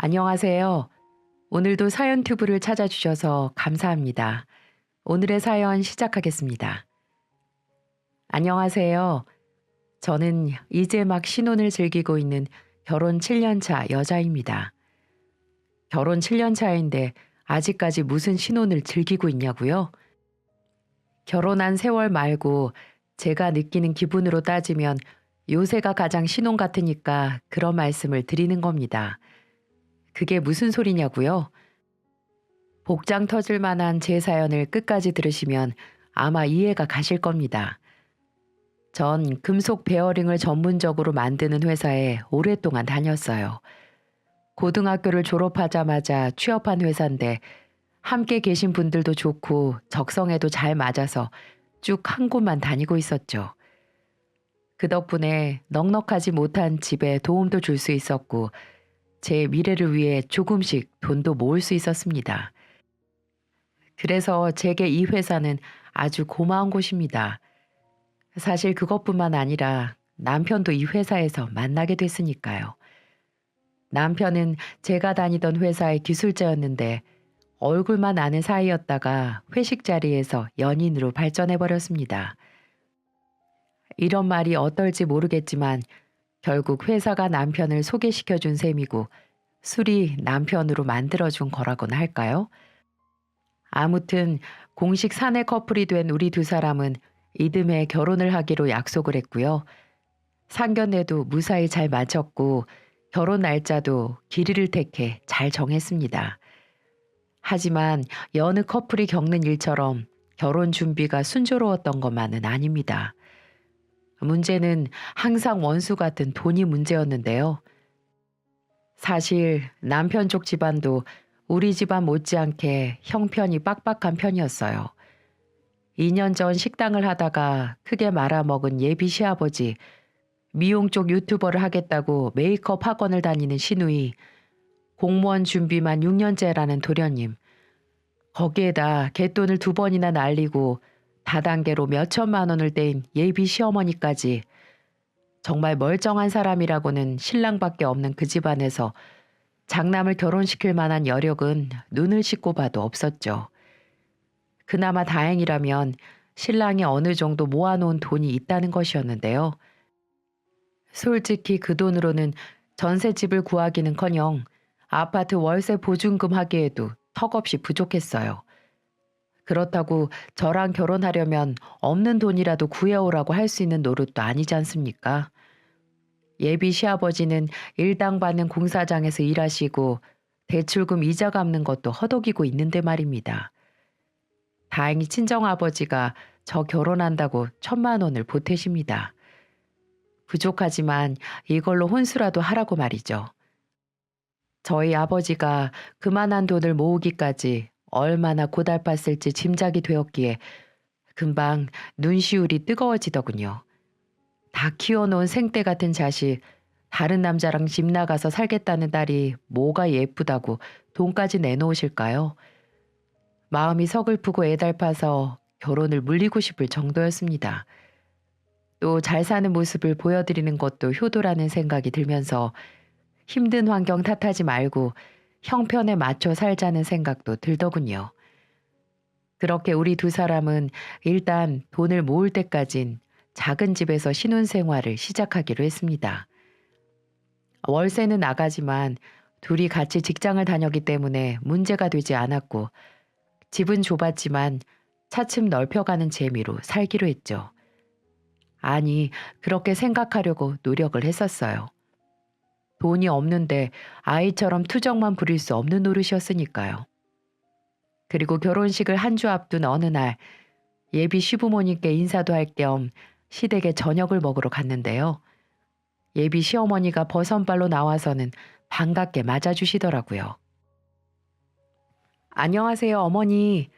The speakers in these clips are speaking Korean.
안녕하세요. 오늘도 사연 튜브를 찾아주셔서 감사합니다. 오늘의 사연 시작하겠습니다. 안녕하세요. 저는 이제 막 신혼을 즐기고 있는 결혼 7년 차 여자입니다. 결혼 7년 차인데 아직까지 무슨 신혼을 즐기고 있냐고요? 결혼한 세월 말고 제가 느끼는 기분으로 따지면 요새가 가장 신혼 같으니까 그런 말씀을 드리는 겁니다. 그게 무슨 소리냐고요? 복장 터질 만한 제 사연을 끝까지 들으시면 아마 이해가 가실 겁니다. 전 금속 베어링을 전문적으로 만드는 회사에 오랫동안 다녔어요. 고등학교를 졸업하자마자 취업한 회사인데 함께 계신 분들도 좋고 적성에도 잘 맞아서 쭉 한 곳만 다니고 있었죠. 그 덕분에 넉넉하지 못한 집에 도움도 줄 수 있었고 제 미래를 위해 조금씩 돈도 모을 수 있었습니다. 그래서 제게 이 회사는 아주 고마운 곳입니다. 사실 그것뿐만 아니라 남편도 이 회사에서 만나게 됐으니까요. 남편은 제가 다니던 회사의 기술자였는데 얼굴만 아는 사이였다가 회식 자리에서 연인으로 발전해 버렸습니다. 이런 말이 어떨지 모르겠지만 결국 회사가 남편을 소개시켜 준 셈이고 술이 남편으로 만들어 준 거라고나 할까요? 아무튼 공식 사내 커플이 된 우리 두 사람은 이듬해 결혼을 하기로 약속을 했고요. 상견례도 무사히 잘 마쳤고 결혼 날짜도 길이를 택해 잘 정했습니다. 하지만 여느 커플이 겪는 일처럼 결혼 준비가 순조로웠던 것만은 아닙니다. 문제는 항상 원수 같은 돈이 문제였는데요. 사실 남편 쪽 집안도 우리 집안 못지않게 형편이 빡빡한 편이었어요. 2년 전 식당을 하다가 크게 말아먹은 예비 시아버지, 미용 쪽 유튜버를 하겠다고 메이크업 학원을 다니는 시누이, 공무원 준비만 6년째라는 도련님, 거기에다 갯돈을 2번이나 날리고 다단계로 몇천만 원을 떼인 예비 시어머니까지 정말 멀쩡한 사람이라고는 신랑밖에 없는 그 집안에서 장남을 결혼시킬 만한 여력은 눈을 씻고 봐도 없었죠. 그나마 다행이라면 신랑이 어느 정도 모아놓은 돈이 있다는 것이었는데요. 솔직히 그 돈으로는 전셋집을 구하기는커녕 아파트 월세 보증금 하기에도 턱없이 부족했어요. 그렇다고 저랑 결혼하려면 없는 돈이라도 구해오라고 할 수 있는 노릇도 아니지 않습니까? 예비 시아버지는 일당 받는 공사장에서 일하시고 대출금 이자 갚는 것도 허덕이고 있는데 말입니다. 다행히 친정아버지가 저 결혼한다고 1,000만 원을 보태십니다. 부족하지만 이걸로 혼수라도 하라고 말이죠. 저희 아버지가 그만한 돈을 모으기까지 얼마나 고달팠을지 짐작이 되었기에 금방 눈시울이 뜨거워지더군요. 다 키워놓은 생떼 같은 자식, 다른 남자랑 집 나가서 살겠다는 딸이 뭐가 예쁘다고 돈까지 내놓으실까요? 마음이 서글프고 애달파서 결혼을 물리고 싶을 정도였습니다. 또 잘 사는 모습을 보여드리는 것도 효도라는 생각이 들면서 힘든 환경 탓하지 말고 형편에 맞춰 살자는 생각도 들더군요. 그렇게 우리 두 사람은 일단 돈을 모을 때까진 작은 집에서 신혼생활을 시작하기로 했습니다. 월세는 나가지만 둘이 같이 직장을 다녔기 때문에 문제가 되지 않았고 집은 좁았지만 차츰 넓혀가는 재미로 살기로 했죠. 아니, 그렇게 생각하려고 노력을 했었어요. 돈이 없는데 아이처럼 투정만 부릴 수 없는 노릇이었으니까요. 그리고 결혼식을 한 주 앞둔 어느 날 예비 시부모님께 인사도 할 겸 시댁에 저녁을 먹으러 갔는데요. 예비 시어머니가 버선발로 나와서는 반갑게 맞아주시더라고요. 안녕하세요, 어머니.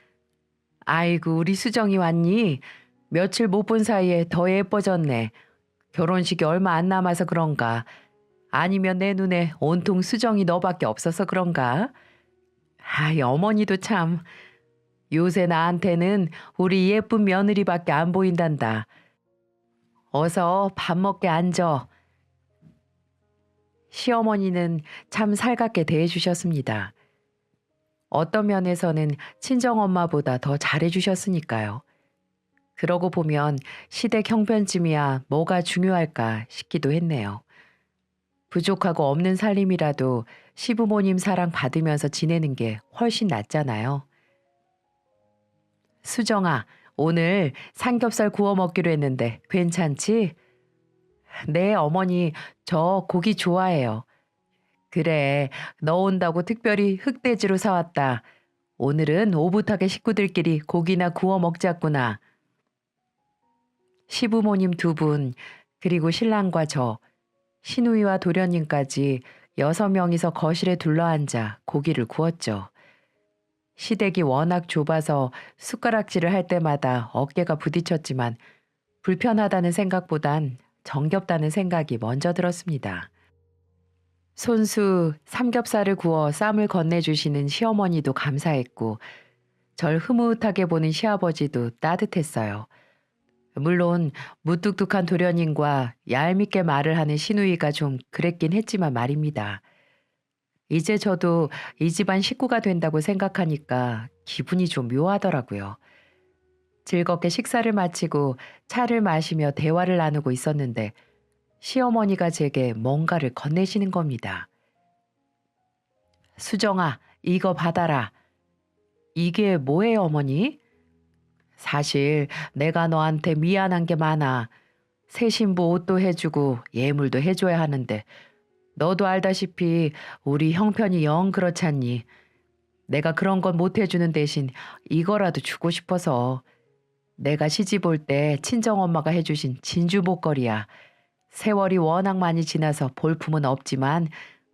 아이고, 우리 수정이 왔니? 며칠 못 본 사이에 더 예뻐졌네. 결혼식이 얼마 안 남아서 그런가? 아니면 내 눈에 온통 수정이 너밖에 없어서 그런가? 아이, 어머니도 참. 요새 나한테는 우리 예쁜 며느리밖에 안 보인단다. 어서 밥 먹게 앉아. 시어머니는 참 살갑게 대해주셨습니다. 어떤 면에서는 친정엄마보다 더 잘해주셨으니까요. 그러고 보면 시댁 형편쯤이야 뭐가 중요할까 싶기도 했네요. 부족하고 없는 살림이라도 시부모님 사랑 받으면서 지내는 게 훨씬 낫잖아요. 수정아, 오늘 삼겹살 구워 먹기로 했는데 괜찮지? 네, 어머니, 저 고기 좋아해요. 그래, 너 온다고 특별히 흑돼지로 사왔다. 오늘은 오붓하게 식구들끼리 고기나 구워 먹자꾸나. 시부모님 두 분, 그리고 신랑과 저, 시누이와 도련님까지 6명이서 거실에 둘러앉아 고기를 구웠죠. 시댁이 워낙 좁아서 숟가락질을 할 때마다 어깨가 부딪혔지만 불편하다는 생각보단 정겹다는 생각이 먼저 들었습니다. 손수 삼겹살을 구워 쌈을 건네주시는 시어머니도 감사했고 절 흐뭇하게 보는 시아버지도 따뜻했어요. 물론 무뚝뚝한 도련님과 얄밉게 말을 하는 시누이가 좀 그랬긴 했지만 말입니다. 이제 저도 이 집안 식구가 된다고 생각하니까 기분이 좀 묘하더라고요. 즐겁게 식사를 마치고 차를 마시며 대화를 나누고 있었는데 시어머니가 제게 뭔가를 건네시는 겁니다. 수정아, 이거 받아라. 이게 뭐예요, 어머니? 사실 내가 너한테 미안한 게 많아. 새 신부 옷도 해주고 예물도 해줘야 하는데 너도 알다시피 우리 형편이 영 그렇잖니. 내가 그런 건 못 해주는 대신 이거라도 주고 싶어서. 내가 시집 올 때 친정엄마가 해주신 진주 목걸이야. 세월이 워낙 많이 지나서 볼품은 없지만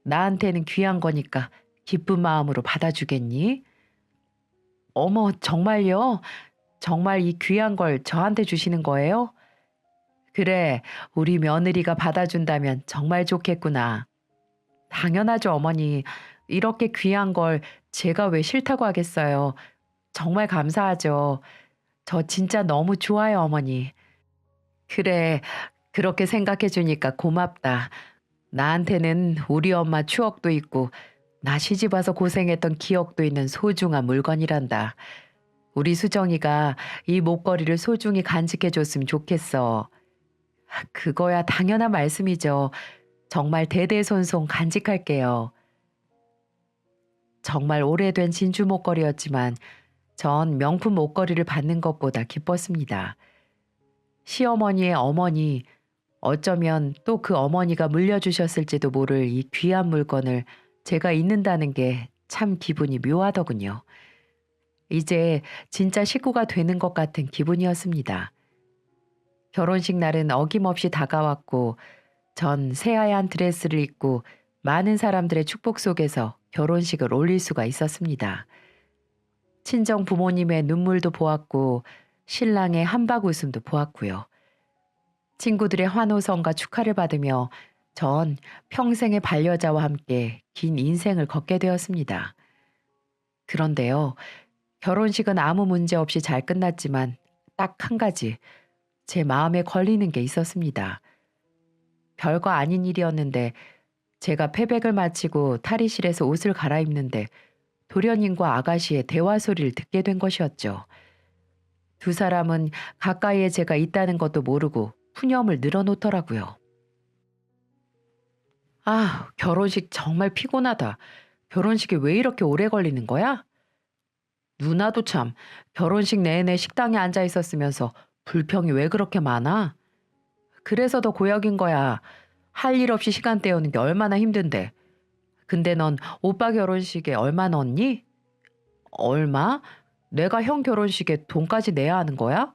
나한테는 귀한 거니까 기쁜 마음으로 받아주겠니? 어머, 정말요? 정말 이 귀한 걸 저한테 주시는 거예요? 그래, 우리 며느리가 받아준다면 정말 좋겠구나. 당연하죠, 어머니. 이렇게 귀한 걸 제가 왜 싫다고 하겠어요. 정말 감사하죠. 저 진짜 너무 좋아요, 어머니. 그래, 그렇게 생각해 주니까 고맙다. 나한테는 우리 엄마 추억도 있고, 나 시집 와서 고생했던 기억도 있는 소중한 물건이란다. 우리 수정이가 이 목걸이를 소중히 간직해 줬으면 좋겠어. 그거야 당연한 말씀이죠. 정말 대대손손 간직할게요. 정말 오래된 진주 목걸이였지만 전 명품 목걸이를 받는 것보다 기뻤습니다. 시어머니의 어머니, 어쩌면 또 그 어머니가 물려주셨을지도 모를 이 귀한 물건을 제가 잊는다는 게 참 기분이 묘하더군요. 이제 진짜 식구가 되는 것 같은 기분이었습니다. 결혼식 날은 어김없이 다가왔고 전 새하얀 드레스를 입고 많은 사람들의 축복 속에서 결혼식을 올릴 수가 있었습니다. 친정 부모님의 눈물도 보았고 신랑의 한박 웃음도 보았고요. 친구들의 환호성과 축하를 받으며 전 평생의 반려자와 함께 긴 인생을 걷게 되었습니다. 그런데요, 결혼식은 아무 문제 없이 잘 끝났지만 딱 한 가지 제 마음에 걸리는 게 있었습니다. 별거 아닌 일이었는데 제가 패백을 마치고 탈의실에서 옷을 갈아입는데 도련님과 아가씨의 대화 소리를 듣게 된 것이었죠. 두 사람은 가까이에 제가 있다는 것도 모르고 푸념을 늘어놓더라고요. 아, 결혼식 정말 피곤하다. 결혼식이 왜 이렇게 오래 걸리는 거야? 누나도 참 결혼식 내내 식당에 앉아 있었으면서 불평이 왜 그렇게 많아? 그래서 더 고역인 거야. 할 일 없이 시간 때우는 게 얼마나 힘든데. 근데 넌 오빠 결혼식에 얼마 넣었니? 얼마? 내가 형 결혼식에 돈까지 내야 하는 거야?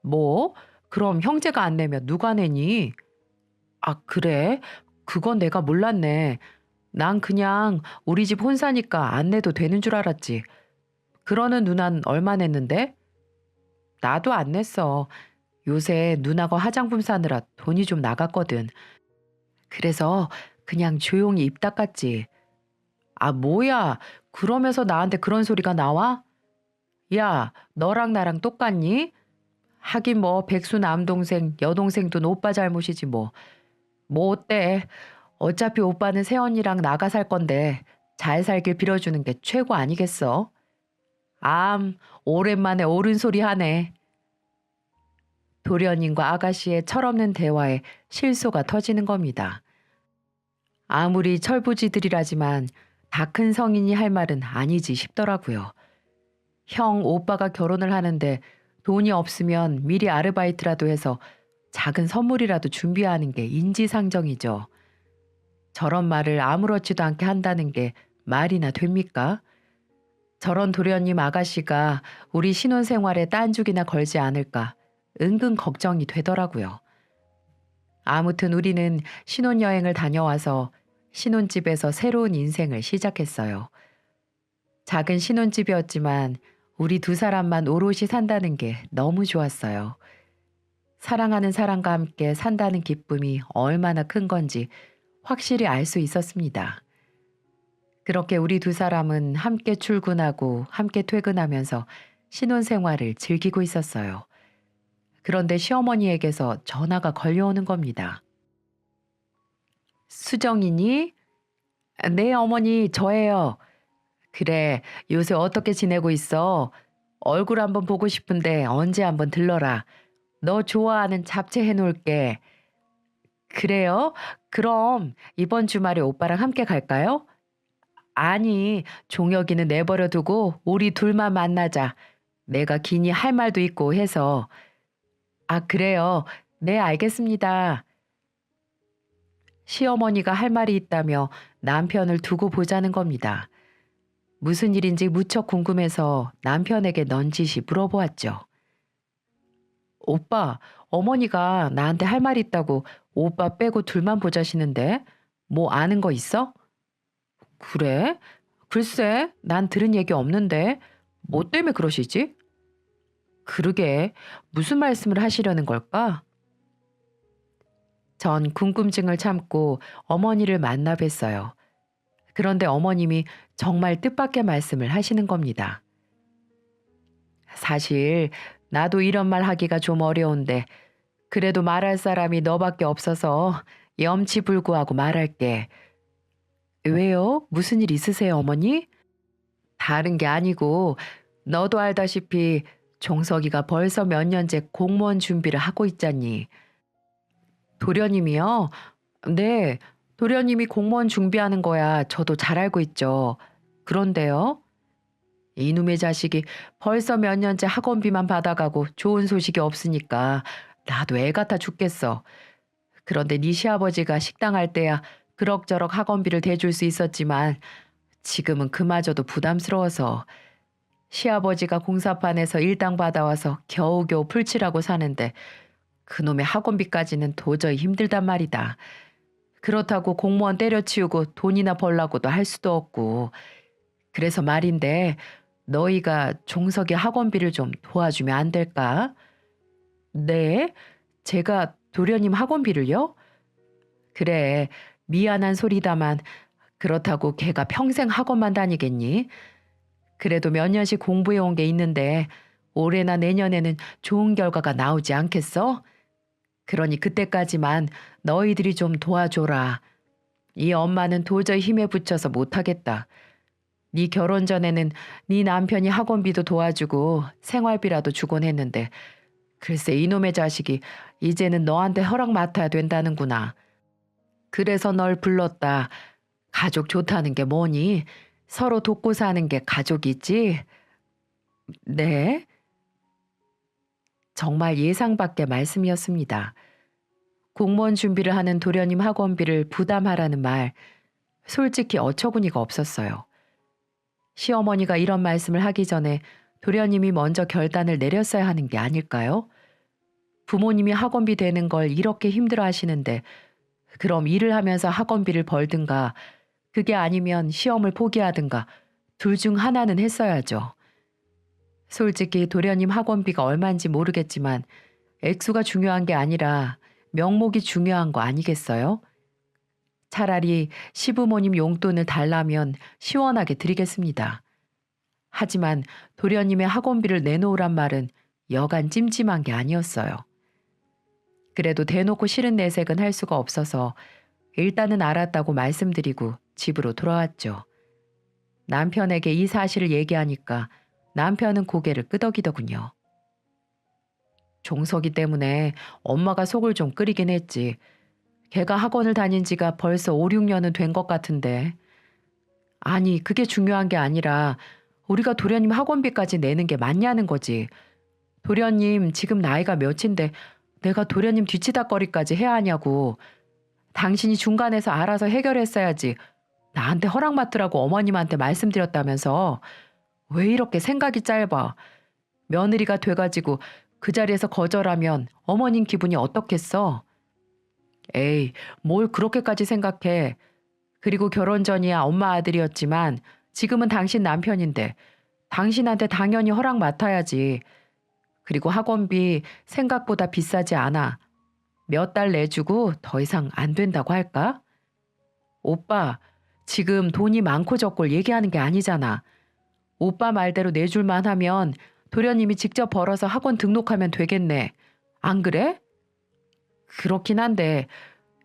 뭐? 그럼 형제가 안 내면 누가 내니? 아, 그래? 그건 내가 몰랐네. 난 그냥 우리 집 혼사니까 안 내도 되는 줄 알았지. 그러는 누난 얼마 냈는데? 나도 안 냈어. 요새 누나가 화장품 사느라 돈이 좀 나갔거든. 그래서 그냥 조용히 입 닦았지. 아, 뭐야. 그러면서 나한테 그런 소리가 나와? 야, 너랑 나랑 똑같니? 하긴 뭐 백수 남동생, 여동생 돈 오빠 잘못이지 뭐. 뭐 어때? 어차피 오빠는 새언니랑 나가 살 건데 잘 살길 빌어주는 게 최고 아니겠어? 오랜만에 옳은 소리 하네. 도련님과 아가씨의 철없는 대화에 실소가 터지는 겁니다. 아무리 철부지들이라지만 다 큰 성인이 할 말은 아니지 싶더라고요. 형, 오빠가 결혼을 하는데 돈이 없으면 미리 아르바이트라도 해서 작은 선물이라도 준비하는 게 인지상정이죠. 저런 말을 아무렇지도 않게 한다는 게 말이나 됩니까? 저런 도련님 아가씨가 우리 신혼생활에 딴죽이나 걸지 않을까 은근 걱정이 되더라고요. 아무튼 우리는 신혼여행을 다녀와서 신혼집에서 새로운 인생을 시작했어요. 작은 신혼집이었지만 우리 두 사람만 오롯이 산다는 게 너무 좋았어요. 사랑하는 사람과 함께 산다는 기쁨이 얼마나 큰 건지 확실히 알 수 있었습니다. 그렇게 우리 두 사람은 함께 출근하고 함께 퇴근하면서 신혼생활을 즐기고 있었어요. 그런데 시어머니에게서 전화가 걸려오는 겁니다. 수정이니? 네, 어머니, 저예요. 그래, 요새 어떻게 지내고 있어? 얼굴 한번 보고 싶은데 언제 한번 들러라. 너 좋아하는 잡채 해놓을게. 그래요? 그럼 이번 주말에 오빠랑 함께 갈까요? 아니, 종혁이는 내버려 두고 우리 둘만 만나자. 내가 기니 할 말도 있고 해서. 아, 그래요. 네, 알겠습니다. 시어머니가 할 말이 있다며 남편을 두고 보자는 겁니다. 무슨 일인지 무척 궁금해서 남편에게 넌지시 물어보았죠. 오빠, 어머니가 나한테 할 말 있다고 오빠 빼고 둘만 보자시는데 뭐 아는 거 있어? 그래? 글쎄, 난 들은 얘기 없는데 뭐 때문에 그러시지? 그러게, 무슨 말씀을 하시려는 걸까? 전 궁금증을 참고 어머니를 만나 뵀어요. 그런데 어머님이 정말 뜻밖의 말씀을 하시는 겁니다. 사실 나도 이런 말 하기가 좀 어려운데 그래도 말할 사람이 너밖에 없어서 염치불구하고 말할게. 왜요? 무슨 일 있으세요, 어머니? 다른 게 아니고 너도 알다시피 종석이가 벌써 몇 년째 공무원 준비를 하고 있잖니. 도련님이요? 네, 도련님이 공무원 준비하는 거야 저도 잘 알고 있죠. 그런데요? 이놈의 자식이 벌써 몇 년째 학원비만 받아가고 좋은 소식이 없으니까 나도 애 같아 죽겠어. 그런데 네 시아버지가 식당 할 때야 그럭저럭 학원비를 대줄 수 있었지만 지금은 그마저도 부담스러워서 시아버지가 공사판에서 일당 받아와서 겨우겨우 풀칠하고 사는데 그놈의 학원비까지는 도저히 힘들단 말이다. 그렇다고 공무원 때려치우고 돈이나 벌라고도 할 수도 없고. 그래서 말인데 너희가 종석이 학원비를 좀 도와주면 안 될까? 네? 제가 도련님 학원비를요? 그래, 미안한 소리다만 그렇다고 걔가 평생 학원만 다니겠니? 그래도 몇 년씩 공부해 온 게 있는데 올해나 내년에는 좋은 결과가 나오지 않겠어? 그러니 그때까지만 너희들이 좀 도와줘라. 이 엄마는 도저히 힘에 부쳐서 못하겠다. 네 결혼 전에는 네 남편이 학원비도 도와주고 생활비라도 주곤 했는데 글쎄 이놈의 자식이 이제는 너한테 허락 맡아야 된다는구나. 그래서 널 불렀다. 가족 좋다는 게 뭐니? 서로 돕고 사는 게 가족이지? 네? 정말 예상 밖의 말씀이었습니다. 공무원 준비를 하는 도련님 학원비를 부담하라는 말, 솔직히 어처구니가 없었어요. 시어머니가 이런 말씀을 하기 전에 도련님이 먼저 결단을 내렸어야 하는 게 아닐까요? 부모님이 학원비 되는 걸 이렇게 힘들어 하시는데 그럼 일을 하면서 학원비를 벌든가 그게 아니면 시험을 포기하든가 둘 중 하나는 했어야죠. 솔직히 도련님 학원비가 얼마인지 모르겠지만 액수가 중요한 게 아니라 명목이 중요한 거 아니겠어요? 차라리 시부모님 용돈을 달라면 시원하게 드리겠습니다. 하지만 도련님의 학원비를 내놓으란 말은 여간 찜찜한 게 아니었어요. 그래도 대놓고 싫은 내색은 할 수가 없어서 일단은 알았다고 말씀드리고 집으로 돌아왔죠. 남편에게 이 사실을 얘기하니까 남편은 고개를 끄덕이더군요. 종석이 때문에 엄마가 속을 좀 끓이긴 했지. 걔가 학원을 다닌 지가 벌써 5, 6년은 된 것 같은데. 아니, 그게 중요한 게 아니라 우리가 도련님 학원비까지 내는 게 맞냐는 거지. 도련님 지금 나이가 몇인데 내가 도련님 뒤치다거리까지 해야 하냐고. 당신이 중간에서 알아서 해결했어야지. 나한테 허락 맡으라고 어머님한테 말씀드렸다면서. 왜 이렇게 생각이 짧아. 며느리가 돼가지고 그 자리에서 거절하면 어머님 기분이 어떻겠어? 에이, 뭘 그렇게까지 생각해. 그리고 결혼 전이야 엄마 아들이었지만 지금은 당신 남편인데 당신한테 당연히 허락 맡아야지. 그리고 학원비 생각보다 비싸지 않아. 몇 달 내주고 더 이상 안 된다고 할까? 오빠, 지금 돈이 많고 적고를 얘기하는 게 아니잖아. 오빠 말대로 내줄만 하면 도련님이 직접 벌어서 학원 등록하면 되겠네. 안 그래? 그렇긴 한데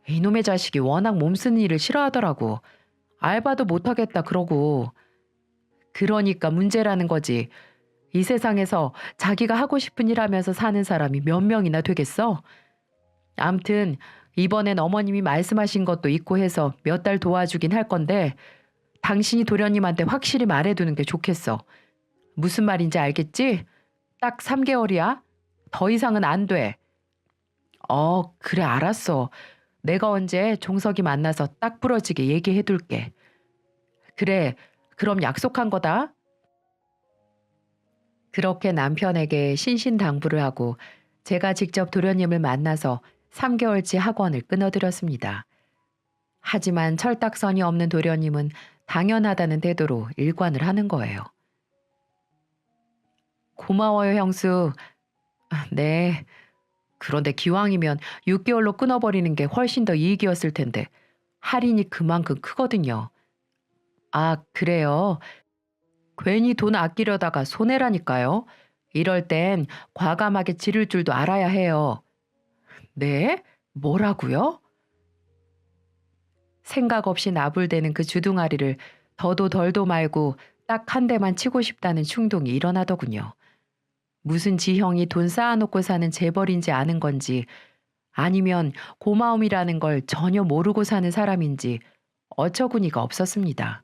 이놈의 자식이 워낙 몸쓰는 일을 싫어하더라고. 알바도 못하겠다 그러고. 그러니까 문제라는 거지. 이 세상에서 자기가 하고 싶은 일 하면서 사는 사람이 몇 명이나 되겠어? 암튼 이번엔 어머님이 말씀하신 것도 있고 해서 몇 달 도와주긴 할 건데 당신이 도련님한테 확실히 말해두는 게 좋겠어. 무슨 말인지 알겠지? 딱 3개월이야. 더 이상은 안 돼. 그래 알았어. 내가 언제 종석이 만나서 딱 부러지게 얘기해둘게. 그래, 그럼 약속한 거다. 그렇게 남편에게 신신당부를 하고 제가 직접 도련님을 만나서 3개월치 학원을 끊어드렸습니다. 하지만 철딱선이 없는 도련님은 당연하다는 태도로 일관을 하는 거예요. 고마워요, 형수. 네. 그런데 기왕이면 6개월로 끊어버리는 게 훨씬 더 이익이었을 텐데 할인이 그만큼 크거든요. 아, 그래요? 괜히 돈 아끼려다가 손해라니까요. 이럴 땐 과감하게 지를 줄도 알아야 해요. 네? 뭐라고요? 생각 없이 나불대는 그 주둥아리를 더도 덜도 말고 딱 한 대만 치고 싶다는 충동이 일어나더군요. 무슨 지형이 돈 쌓아놓고 사는 재벌인지 아는 건지 아니면 고마움이라는 걸 전혀 모르고 사는 사람인지 어처구니가 없었습니다.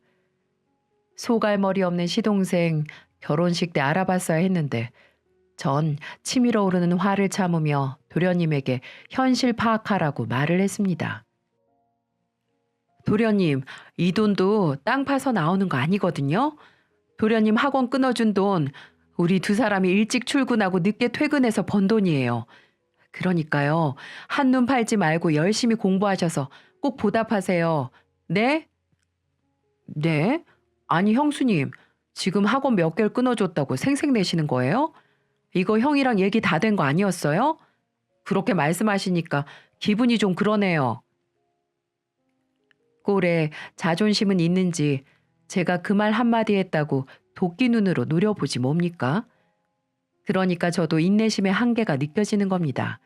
소갈머리 없는 시동생 결혼식 때 알아봤어야 했는데 전 치밀어 오르는 화를 참으며 도련님에게 현실 파악하라고 말을 했습니다. 도련님, 이 돈도 땅 파서 나오는 거 아니거든요. 도련님 학원 끊어준 돈 우리 두 사람이 일찍 출근하고 늦게 퇴근해서 번 돈이에요. 그러니까요. 한눈 팔지 말고 열심히 공부하셔서 꼭 보답하세요. 네? 네? 아니 형수님, 지금 학원 몇 개를 끊어줬다고 생색내시는 거예요? 이거 형이랑 얘기 다 된 거 아니었어요? 그렇게 말씀하시니까 기분이 좀 그러네요. 꼴에 자존심은 있는지 제가 그 말 한마디 했다고 도끼 눈으로 노려보지 뭡니까? 그러니까 저도 인내심의 한계가 느껴지는 겁니다.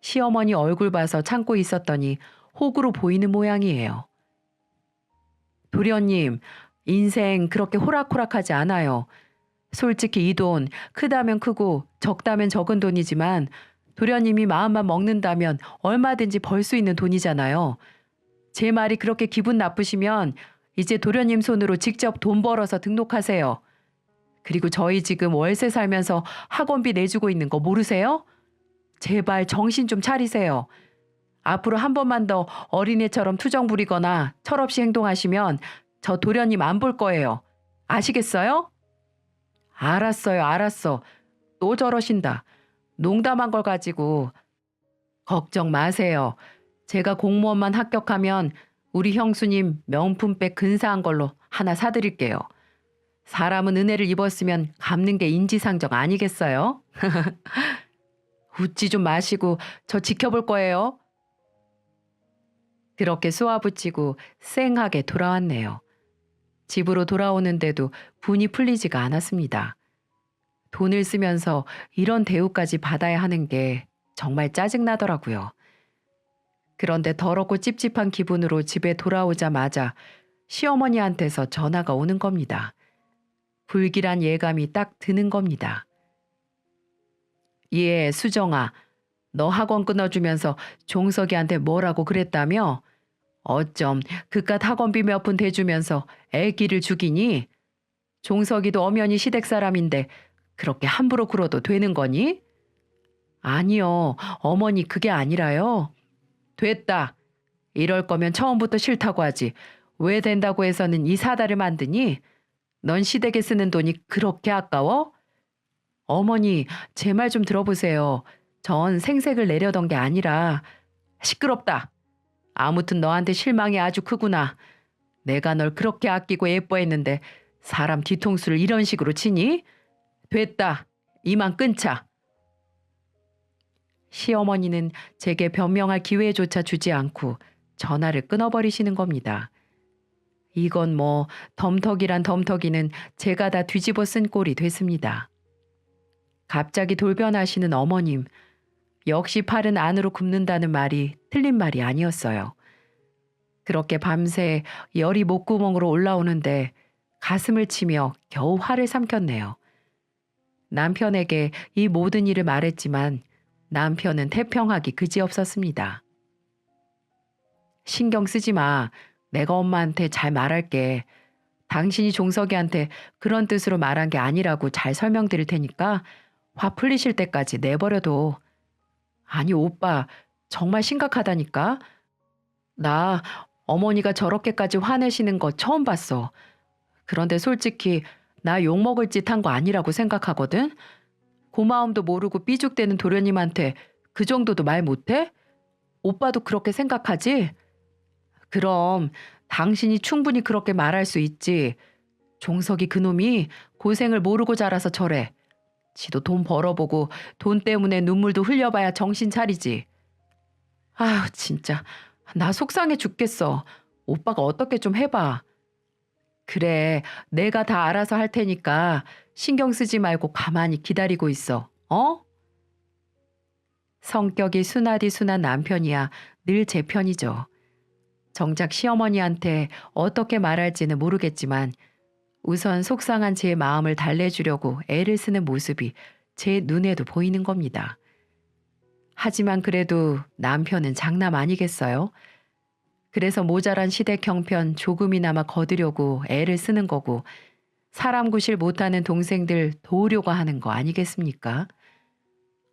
시어머니 얼굴 봐서 참고 있었더니 호구로 보이는 모양이에요. 도련님, 인생 그렇게 호락호락하지 않아요. 솔직히 이 돈 크다면 크고 적다면 적은 돈이지만 도련님이 마음만 먹는다면 얼마든지 벌 수 있는 돈이잖아요. 제 말이 그렇게 기분 나쁘시면 이제 도련님 손으로 직접 돈 벌어서 등록하세요. 그리고 저희 지금 월세 살면서 학원비 내주고 있는 거 모르세요? 제발 정신 좀 차리세요. 앞으로 한 번만 더 어린애처럼 투정 부리거나 철없이 행동하시면 저 도련님 안 볼 거예요. 아시겠어요? 알았어요, 알았어. 또 저러신다. 농담한 걸 가지고. 걱정 마세요. 제가 공무원만 합격하면 우리 형수님 명품백 근사한 걸로 하나 사드릴게요. 사람은 은혜를 입었으면 갚는 게 인지상정 아니겠어요? 웃지 좀 마시고 저 지켜볼 거예요. 그렇게 쏘아붙이고 쌩하게 돌아왔네요. 집으로 돌아오는데도 분이 풀리지가 않았습니다. 돈을 쓰면서 이런 대우까지 받아야 하는 게 정말 짜증나더라고요. 그런데 더럽고 찝찝한 기분으로 집에 돌아오자마자 시어머니한테서 전화가 오는 겁니다. 불길한 예감이 딱 드는 겁니다. 예, 수정아. 너 학원 끊어주면서 종석이한테 뭐라고 그랬다며? 어쩜 그깟 학원비 몇 푼 대주면서 애기를 죽이니? 종석이도 엄연히 시댁 사람인데 그렇게 함부로 굴어도 되는 거니? 아니요, 어머니 그게 아니라요. 됐다. 이럴 거면 처음부터 싫다고 하지. 왜 된다고 해서는 이 사다를 만드니? 넌 시댁에 쓰는 돈이 그렇게 아까워? 어머니, 제 말 좀 들어보세요. 전 생색을 내려던 게 아니라 시끄럽다. 아무튼 너한테 실망이 아주 크구나. 내가 널 그렇게 아끼고 예뻐했는데 사람 뒤통수를 이런 식으로 치니? 됐다. 이만 끊자. 시어머니는 제게 변명할 기회조차 주지 않고 전화를 끊어버리시는 겁니다. 이건 뭐 덤터기란 덤터기는 제가 다 뒤집어 쓴 꼴이 됐습니다. 갑자기 돌변하시는 어머님. 역시 팔은 안으로 굽는다는 말이 틀린 말이 아니었어요. 그렇게 밤새 열이 목구멍으로 올라오는데 가슴을 치며 겨우 화를 삼켰네요. 남편에게 이 모든 일을 말했지만 남편은 태평하기 그지없었습니다. 신경 쓰지 마. 내가 엄마한테 잘 말할게. 당신이 종석이한테 그런 뜻으로 말한 게 아니라고 잘 설명드릴 테니까 화 풀리실 때까지 내버려둬. 아니 오빠 정말 심각하다니까. 나 어머니가 저렇게까지 화내시는 거 처음 봤어. 그런데 솔직히 나 욕먹을 짓 한 거 아니라고 생각하거든. 고마움도 모르고 삐죽대는 도련님한테 그 정도도 말 못해? 오빠도 그렇게 생각하지? 그럼 당신이 충분히 그렇게 말할 수 있지. 종석이 그놈이 고생을 모르고 자라서 저래. 지도 돈 벌어보고 돈 때문에 눈물도 흘려봐야 정신 차리지. 아휴 진짜 나 속상해 죽겠어. 오빠가 어떻게 좀 해봐. 그래 내가 다 알아서 할 테니까 신경 쓰지 말고 가만히 기다리고 있어. 어? 성격이 순하디 순한 남편이야 늘 제 편이죠. 정작 시어머니한테 어떻게 말할지는 모르겠지만 우선 속상한 제 마음을 달래주려고 애를 쓰는 모습이 제 눈에도 보이는 겁니다. 하지만 그래도 남편은 장남 아니겠어요? 그래서 모자란 시댁 형편 조금이나마 거두려고 애를 쓰는 거고 사람 구실 못하는 동생들 도우려고 하는 거 아니겠습니까?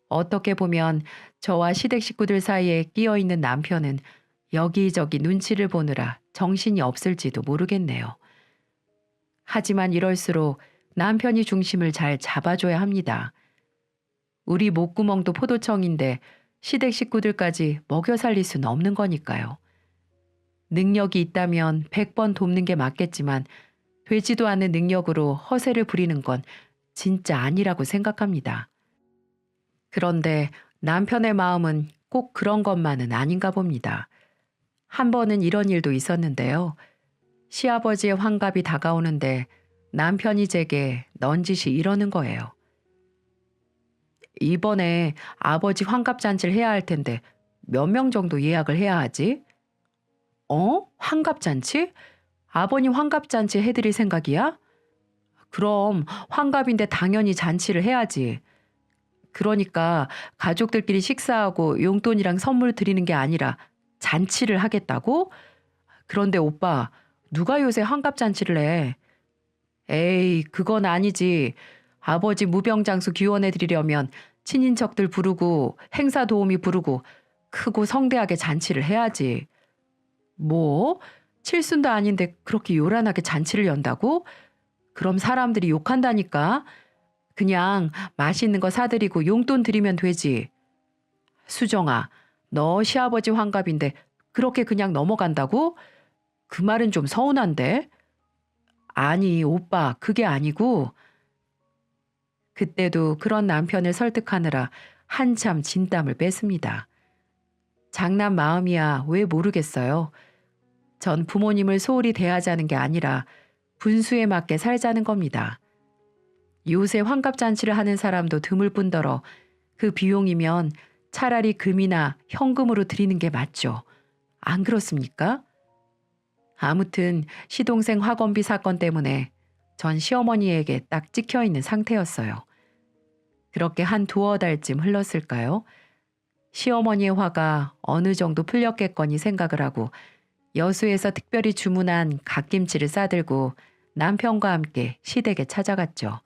어떻게 보면 저와 시댁 식구들 사이에 끼어있는 남편은 여기저기 눈치를 보느라 정신이 없을지도 모르겠네요. 하지만 이럴수록 남편이 중심을 잘 잡아줘야 합니다. 우리 목구멍도 포도청인데 시댁 식구들까지 먹여 살릴 수는 없는 거니까요. 능력이 있다면 100번 돕는 게 맞겠지만 되지도 않는 능력으로 허세를 부리는 건 진짜 아니라고 생각합니다. 그런데 남편의 마음은 꼭 그런 것만은 아닌가 봅니다. 한 번은 이런 일도 있었는데요. 시아버지의 환갑이 다가오는데 남편이 제게 넌지시 이러는 거예요. 이번에 아버지 환갑잔치를 해야 할 텐데 몇 명 정도 예약을 해야 하지? 어? 환갑잔치? 아버님 환갑잔치 해드릴 생각이야? 그럼 환갑인데 당연히 잔치를 해야지. 그러니까 가족들끼리 식사하고 용돈이랑 선물 드리는 게 아니라 잔치를 하겠다고? 그런데 오빠, 누가 요새 환갑잔치를 해? 에이, 그건 아니지. 아버지 무병장수 기원해 드리려면 친인척들 부르고 행사 도우미 부르고 크고 성대하게 잔치를 해야지. 뭐? 칠순도 아닌데 그렇게 요란하게 잔치를 연다고? 그럼 사람들이 욕한다니까. 그냥 맛있는 거 사드리고 용돈 드리면 되지. 수정아, 너 시아버지 환갑인데 그렇게 그냥 넘어간다고? 그 말은 좀 서운한데? 아니, 오빠, 그게 아니고. 그때도 그런 남편을 설득하느라 한참 진땀을 뺐습니다. 장남 마음이야 왜 모르겠어요. 전 부모님을 소홀히 대하자는 게 아니라 분수에 맞게 살자는 겁니다. 요새 환갑잔치를 하는 사람도 드물 뿐더러 그 비용이면 차라리 금이나 현금으로 드리는 게 맞죠. 안 그렇습니까? 아무튼 시동생 학원비 사건 때문에 전 시어머니에게 딱 찍혀 있는 상태였어요. 그렇게 한 두어 달쯤 흘렀을까요? 시어머니의 화가 어느 정도 풀렸겠거니 생각을 하고 여수에서 특별히 주문한 갓김치를 싸들고 남편과 함께 시댁에 찾아갔죠.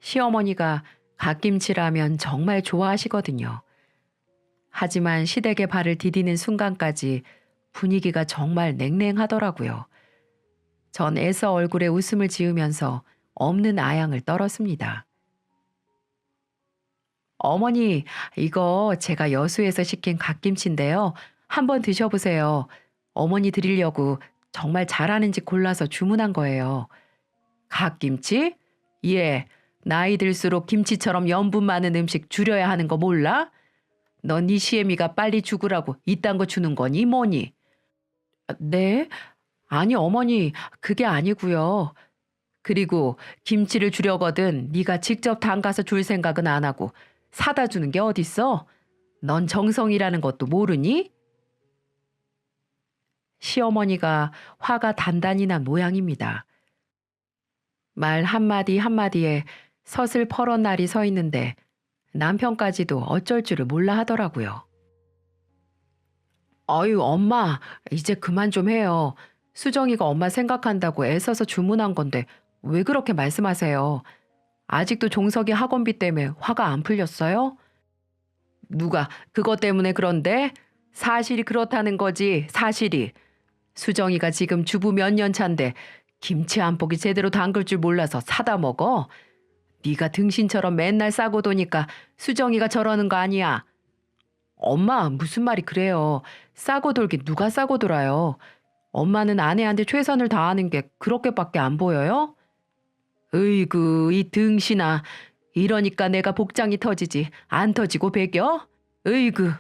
시어머니가 갓김치라면 정말 좋아하시거든요. 하지만 시댁에 발을 디디는 순간까지 분위기가 정말 냉랭하더라고요. 전 애써 얼굴에 웃음을 지으면서 없는 아양을 떨었습니다. 어머니, 이거 제가 여수에서 시킨 갓김치인데요. 한번 드셔보세요. 어머니 드리려고 정말 잘하는지 골라서 주문한 거예요. 갓김치? 예, 나이 들수록 김치처럼 염분 많은 음식 줄여야 하는 거 몰라? 넌 네 시애미가 빨리 죽으라고 이딴 거 주는 거니 뭐니? 네? 아니 어머니, 그게 아니고요. 그리고 김치를 주려거든 네가 직접 담가서 줄 생각은 안 하고 사다 주는 게 어딨어? 넌 정성이라는 것도 모르니? 시어머니가 화가 단단히 난 모양입니다. 말 한마디 한마디에 서슬퍼런 날이 서 있는데 남편까지도 어쩔 줄을 몰라 하더라고요. 어유 엄마, 이제 그만 좀 해요. 수정이가 엄마 생각한다고 애써서 주문한 건데 왜 그렇게 말씀하세요? 아직도 종석이 학원비 때문에 화가 안 풀렸어요? 누가 그것 때문에 그런데? 사실이 그렇다는 거지, 사실이. 수정이가 지금 주부 몇 년 차인데 김치 한 포기 제대로 담글 줄 몰라서 사다 먹어? 네가 등신처럼 맨날 싸고 도니까 수정이가 저러는 거 아니야? 엄마, 무슨 말이 그래요. 싸고 돌긴 누가 싸고 돌아요. 엄마는 아내한테 최선을 다하는 게 그렇게밖에 안 보여요? 으이구, 이 등신아. 이러니까 내가 복장이 터지지 안 터지고 배겨? 으이구.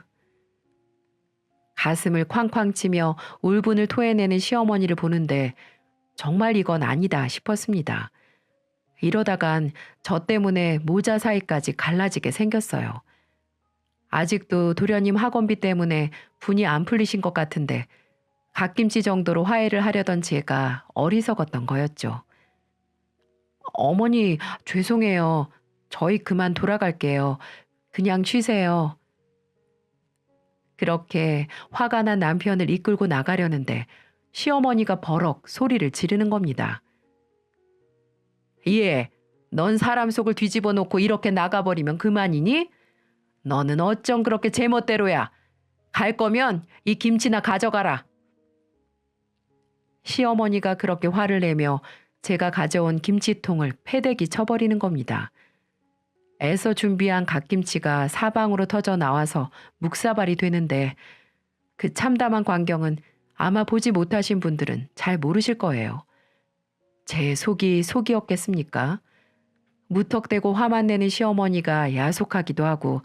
가슴을 쾅쾅 치며 울분을 토해내는 시어머니를 보는데 정말 이건 아니다 싶었습니다. 이러다간 저 때문에 모자 사이까지 갈라지게 생겼어요. 아직도 도련님 학원비 때문에 분이 안 풀리신 것 같은데 갓김치 정도로 화해를 하려던 제가 어리석었던 거였죠. 어머니, 죄송해요. 저희 그만 돌아갈게요. 그냥 쉬세요. 그렇게 화가 난 남편을 이끌고 나가려는데 시어머니가 버럭 소리를 지르는 겁니다. 예, 넌 사람 속을 뒤집어 놓고 이렇게 나가버리면 그만이니? 너는 어쩜 그렇게 제멋대로야. 갈 거면 이 김치나 가져가라. 시어머니가 그렇게 화를 내며 제가 가져온 김치통을 패대기 쳐버리는 겁니다. 애써 준비한 갓김치가 사방으로 터져 나와서 묵사발이 되는데 그 참담한 광경은 아마 보지 못하신 분들은 잘 모르실 거예요. 제 속이 속이었겠습니까? 무턱대고 화만 내는 시어머니가 야속하기도 하고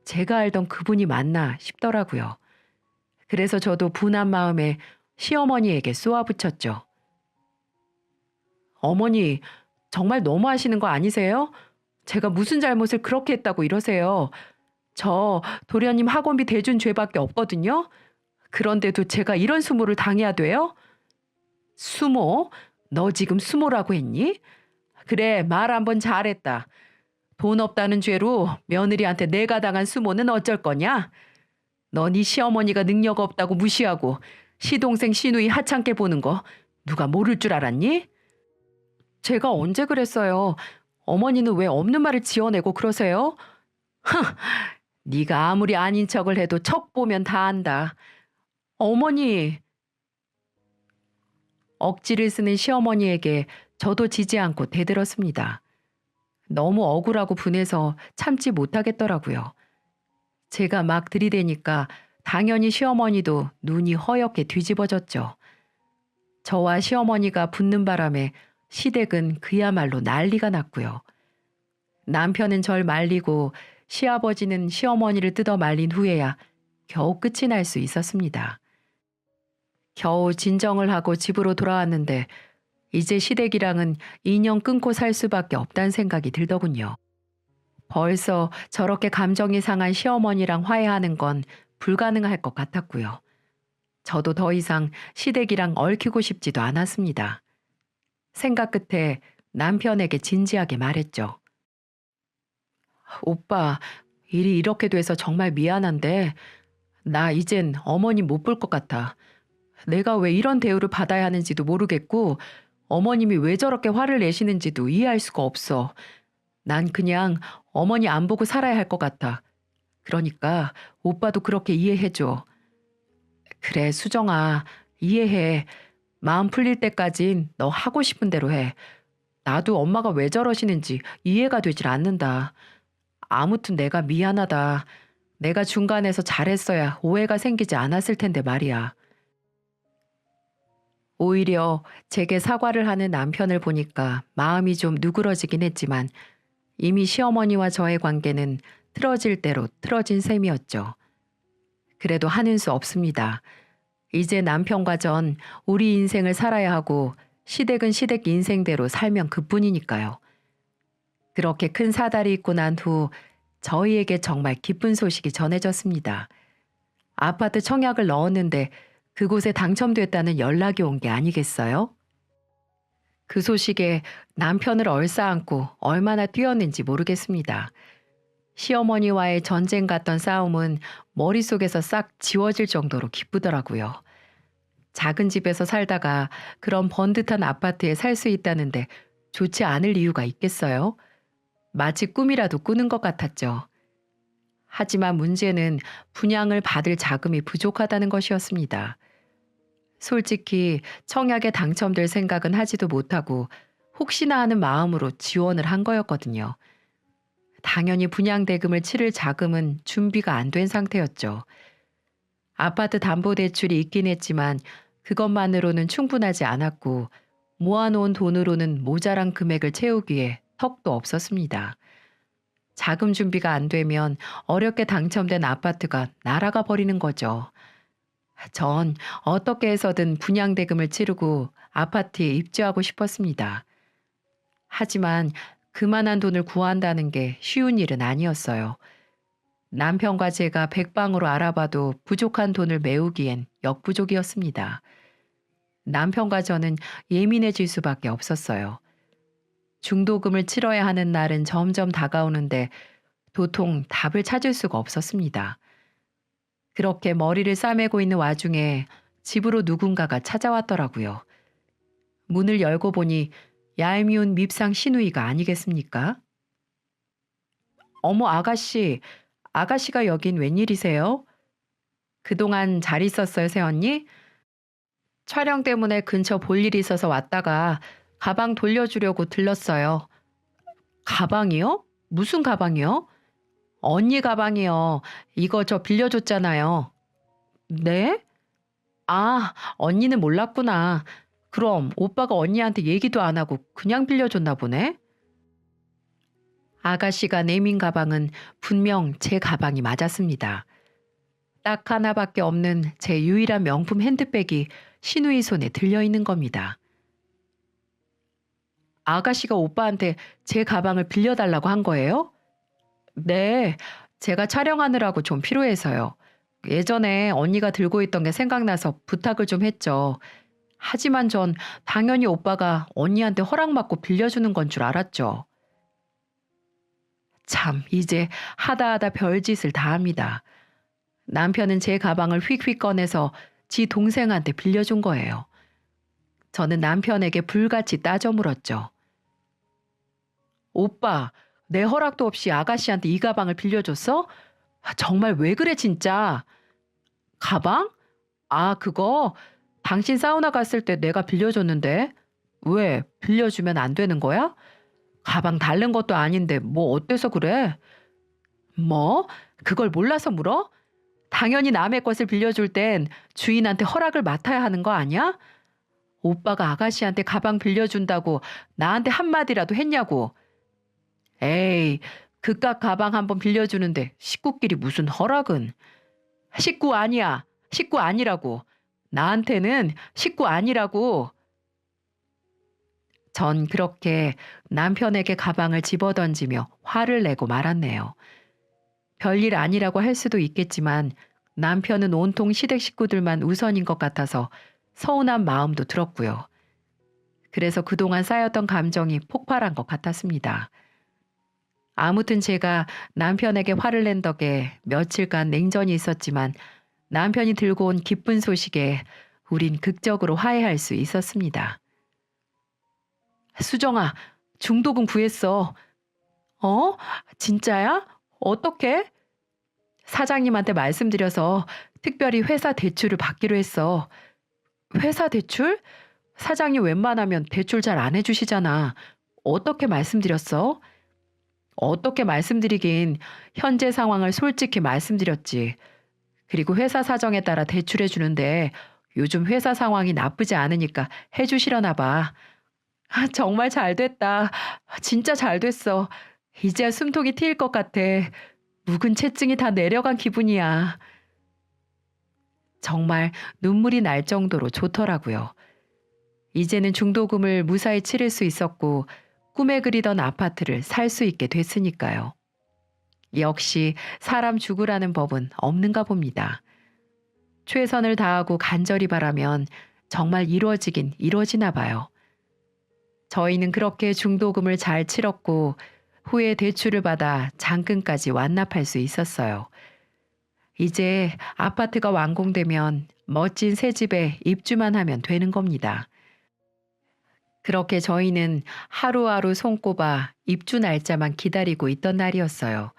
제가 알던 그분이 맞나 싶더라고요. 그래서 저도 분한 마음에 시어머니에게 쏘아붙였죠. 어머니, 정말 너무하시는 거 아니세요? 제가 무슨 잘못을 그렇게 했다고 이러세요. 저 도련님 학원비 대준 죄밖에 없거든요. 그런데도 제가 이런 수모를 당해야 돼요? 수모? 너 지금 수모라고 했니? 그래, 말 한번 잘했다. 돈 없다는 죄로 며느리한테 내가 당한 수모는 어쩔 거냐? 너 네 시어머니가 능력 없다고 무시하고 시동생 시누이 하찮게 보는 거 누가 모를 줄 알았니? 제가 언제 그랬어요? 어머니는 왜 없는 말을 지어내고 그러세요? 네가 아무리 아닌 척을 해도 척 보면 다 안다. 어머니. 억지를 쓰는 시어머니에게 저도 지지 않고 대들었습니다. 너무 억울하고 분해서 참지 못하겠더라고요. 제가 막 들이대니까 당연히 시어머니도 눈이 허옇게 뒤집어졌죠. 저와 시어머니가 붙는 바람에 시댁은 그야말로 난리가 났고요. 남편은 절 말리고 시아버지는 시어머니를 뜯어 말린 후에야 겨우 끝이 날 수 있었습니다. 겨우 진정을 하고 집으로 돌아왔는데 이제 시댁이랑은 인연 끊고 살 수밖에 없다는 생각이 들더군요. 벌써 저렇게 감정이 상한 시어머니랑 화해하는 건 불가능할 것 같았고요. 저도 더 이상 시댁이랑 얽히고 싶지도 않았습니다. 생각 끝에 남편에게 진지하게 말했죠. 오빠, 일이 이렇게 돼서 정말 미안한데, 나 이젠 어머님 못 볼 것 같아. 내가 왜 이런 대우를 받아야 하는지도 모르겠고, 어머님이 왜 저렇게 화를 내시는지도 이해할 수가 없어. 난 그냥 어머니 안 보고 살아야 할 것 같아. 그러니까 오빠도 그렇게 이해해줘. 그래, 수정아, 이해해. 마음 풀릴 때까진 너 하고 싶은 대로 해. 나도 엄마가 왜 저러시는지 이해가 되질 않는다. 아무튼 내가 미안하다. 내가 중간에서 잘했어야 오해가 생기지 않았을 텐데 말이야. 오히려 제게 사과를 하는 남편을 보니까 마음이 좀 누그러지긴 했지만 이미 시어머니와 저의 관계는 틀어질 대로 틀어진 셈이었죠. 그래도 하는 수 없습니다. 이제 남편과 전 우리 인생을 살아야 하고 시댁은 시댁 인생대로 살면 그뿐이니까요. 그렇게 큰 사달이 있고 난 후 저희에게 정말 기쁜 소식이 전해졌습니다. 아파트 청약을 넣었는데 그곳에 당첨됐다는 연락이 온 게 아니겠어요? 그 소식에 남편을 얼싸안고 얼마나 뛰었는지 모르겠습니다. 시어머니와의 전쟁 같던 싸움은 머릿속에서 싹 지워질 정도로 기쁘더라고요. 작은 집에서 살다가 그런 번듯한 아파트에 살 수 있다는데 좋지 않을 이유가 있겠어요? 마치 꿈이라도 꾸는 것 같았죠. 하지만 문제는 분양을 받을 자금이 부족하다는 것이었습니다. 솔직히 청약에 당첨될 생각은 하지도 못하고 혹시나 하는 마음으로 지원을 한 거였거든요. 당연히 분양대금을 치를 자금은 준비가 안 된 상태였죠. 아파트 담보대출이 있긴 했지만 그것만으로는 충분하지 않았고 모아놓은 돈으로는 모자란 금액을 채우기에 턱도 없었습니다. 자금 준비가 안 되면 어렵게 당첨된 아파트가 날아가 버리는 거죠. 전 어떻게 해서든 분양대금을 치르고 아파트에 입주하고 싶었습니다. 하지만 그만한 돈을 구한다는 게 쉬운 일은 아니었어요. 남편과 제가 백방으로 알아봐도 부족한 돈을 메우기엔 역부족이었습니다. 남편과 저는 예민해질 수밖에 없었어요. 중도금을 치러야 하는 날은 점점 다가오는데 도통 답을 찾을 수가 없었습니다. 그렇게 머리를 싸매고 있는 와중에 집으로 누군가가 찾아왔더라고요. 문을 열고 보니 얄미운 밉상 시누이가 아니겠습니까? 어머 아가씨, 아가씨가 여긴 웬일이세요? 그동안 잘 있었어요, 새언니? 촬영 때문에 근처 볼 일이 있어서 왔다가 가방 돌려주려고 들렀어요. 가방이요? 무슨 가방이요? 언니 가방이요. 이거 저 빌려줬잖아요. 네? 아, 언니는 몰랐구나. 그럼 오빠가 언니한테 얘기도 안 하고 그냥 빌려줬나 보네? 아가씨가 내민 가방은 분명 제 가방이 맞았습니다. 딱 하나밖에 없는 제 유일한 명품 핸드백이 시누이 손에 들려있는 겁니다. 아가씨가 오빠한테 제 가방을 빌려달라고 한 거예요? 네, 제가 촬영하느라고 좀 필요해서요. 예전에 언니가 들고 있던 게 생각나서 부탁을 좀 했죠. 하지만 전 당연히 오빠가 언니한테 허락받고 빌려주는 건 줄 알았죠. 참, 이제 하다 별짓을 다 합니다. 남편은 제 가방을 휙휙 꺼내서 지 동생한테 빌려준 거예요. 저는 남편에게 불같이 따져 물었죠. 오빠, 내 허락도 없이 아가씨한테 이 가방을 빌려줬어? 정말 왜 그래 진짜? 가방? 아, 그거 당신 사우나 갔을 때 내가 빌려줬는데. 왜 빌려주면 안 되는 거야? 가방 다른 것도 아닌데 뭐 어때서 그래? 뭐? 그걸 몰라서 물어? 당연히 남의 것을 빌려줄 땐 주인한테 허락을 맡아야 하는 거 아니야? 오빠가 아가씨한테 가방 빌려준다고 나한테 한마디라도 했냐고. 에이, 그깟 가방 한번 빌려주는데 식구끼리 무슨 허락은. 식구 아니야. 식구 아니라고. 나한테는 식구 아니라고. 전 그렇게 남편에게 가방을 집어던지며 화를 내고 말았네요. 별일 아니라고 할 수도 있겠지만 남편은 온통 시댁 식구들만 우선인 것 같아서 서운한 마음도 들었고요. 그래서 그동안 쌓였던 감정이 폭발한 것 같았습니다. 아무튼 제가 남편에게 화를 낸 덕에 며칠간 냉전이 있었지만 남편이 들고 온 기쁜 소식에 우린 극적으로 화해할 수 있었습니다. 수정아, 중도금 구했어. 어? 진짜야? 어떻게? 사장님한테 말씀드려서 특별히 회사 대출을 받기로 했어. 회사 대출? 사장님 웬만하면 대출 잘 안 해주시잖아. 어떻게 말씀드렸어? 어떻게 말씀드리긴 현재 상황을 솔직히 말씀드렸지. 그리고 회사 사정에 따라 대출해 주는데 요즘 회사 상황이 나쁘지 않으니까 해주시려나 봐. 정말 잘 됐다. 진짜 잘 됐어. 이제야 숨통이 트일 것 같아. 묵은 채증이 다 내려간 기분이야. 정말 눈물이 날 정도로 좋더라고요. 이제는 중도금을 무사히 치를 수 있었고 꿈에 그리던 아파트를 살 수 있게 됐으니까요. 역시 사람 죽으라는 법은 없는가 봅니다. 최선을 다하고 간절히 바라면 정말 이루어지긴 이루어지나 봐요. 저희는 그렇게 중도금을 잘 치렀고 후에 대출을 받아 잔금까지 완납할 수 있었어요. 이제 아파트가 완공되면 멋진 새 집에 입주만 하면 되는 겁니다. 그렇게 저희는 하루하루 손꼽아 입주 날짜만 기다리고 있던 날이었어요.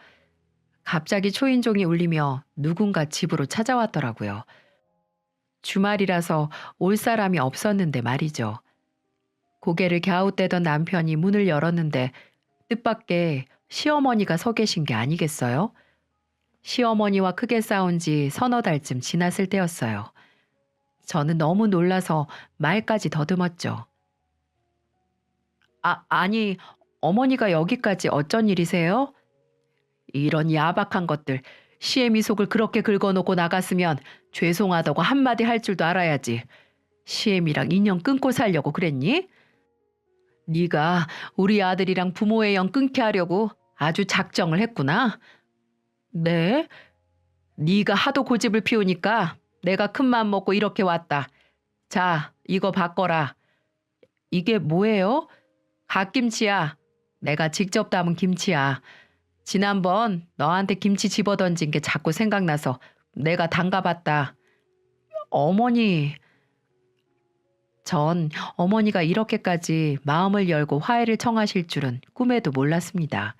갑자기 초인종이 울리며 누군가 집으로 찾아왔더라고요. 주말이라서 올 사람이 없었는데 말이죠. 고개를 갸웃대던 남편이 문을 열었는데 뜻밖의 시어머니가 서 계신 게 아니겠어요? 시어머니와 크게 싸운 지 서너 달쯤 지났을 때였어요. 저는 너무 놀라서 말까지 더듬었죠. 아니, 어머니가 여기까지 어쩐 일이세요? 이런 야박한 것들, 시애미 속을 그렇게 긁어놓고 나갔으면 죄송하다고 한마디 할 줄도 알아야지. 시애미랑 인연 끊고 살려고 그랬니? 네가 우리 아들이랑 부모의 연 끊게 하려고 아주 작정을 했구나. 네? 네가 하도 고집을 피우니까 내가 큰맘 먹고 이렇게 왔다. 자, 이거 바꿔라. 이게 뭐예요? 갓김치야. 내가 직접 담은 김치야. 지난번 너한테 김치 집어던진 게 자꾸 생각나서 내가 담가봤다. 어머니. 전 어머니가 이렇게까지 마음을 열고 화해를 청하실 줄은 꿈에도 몰랐습니다.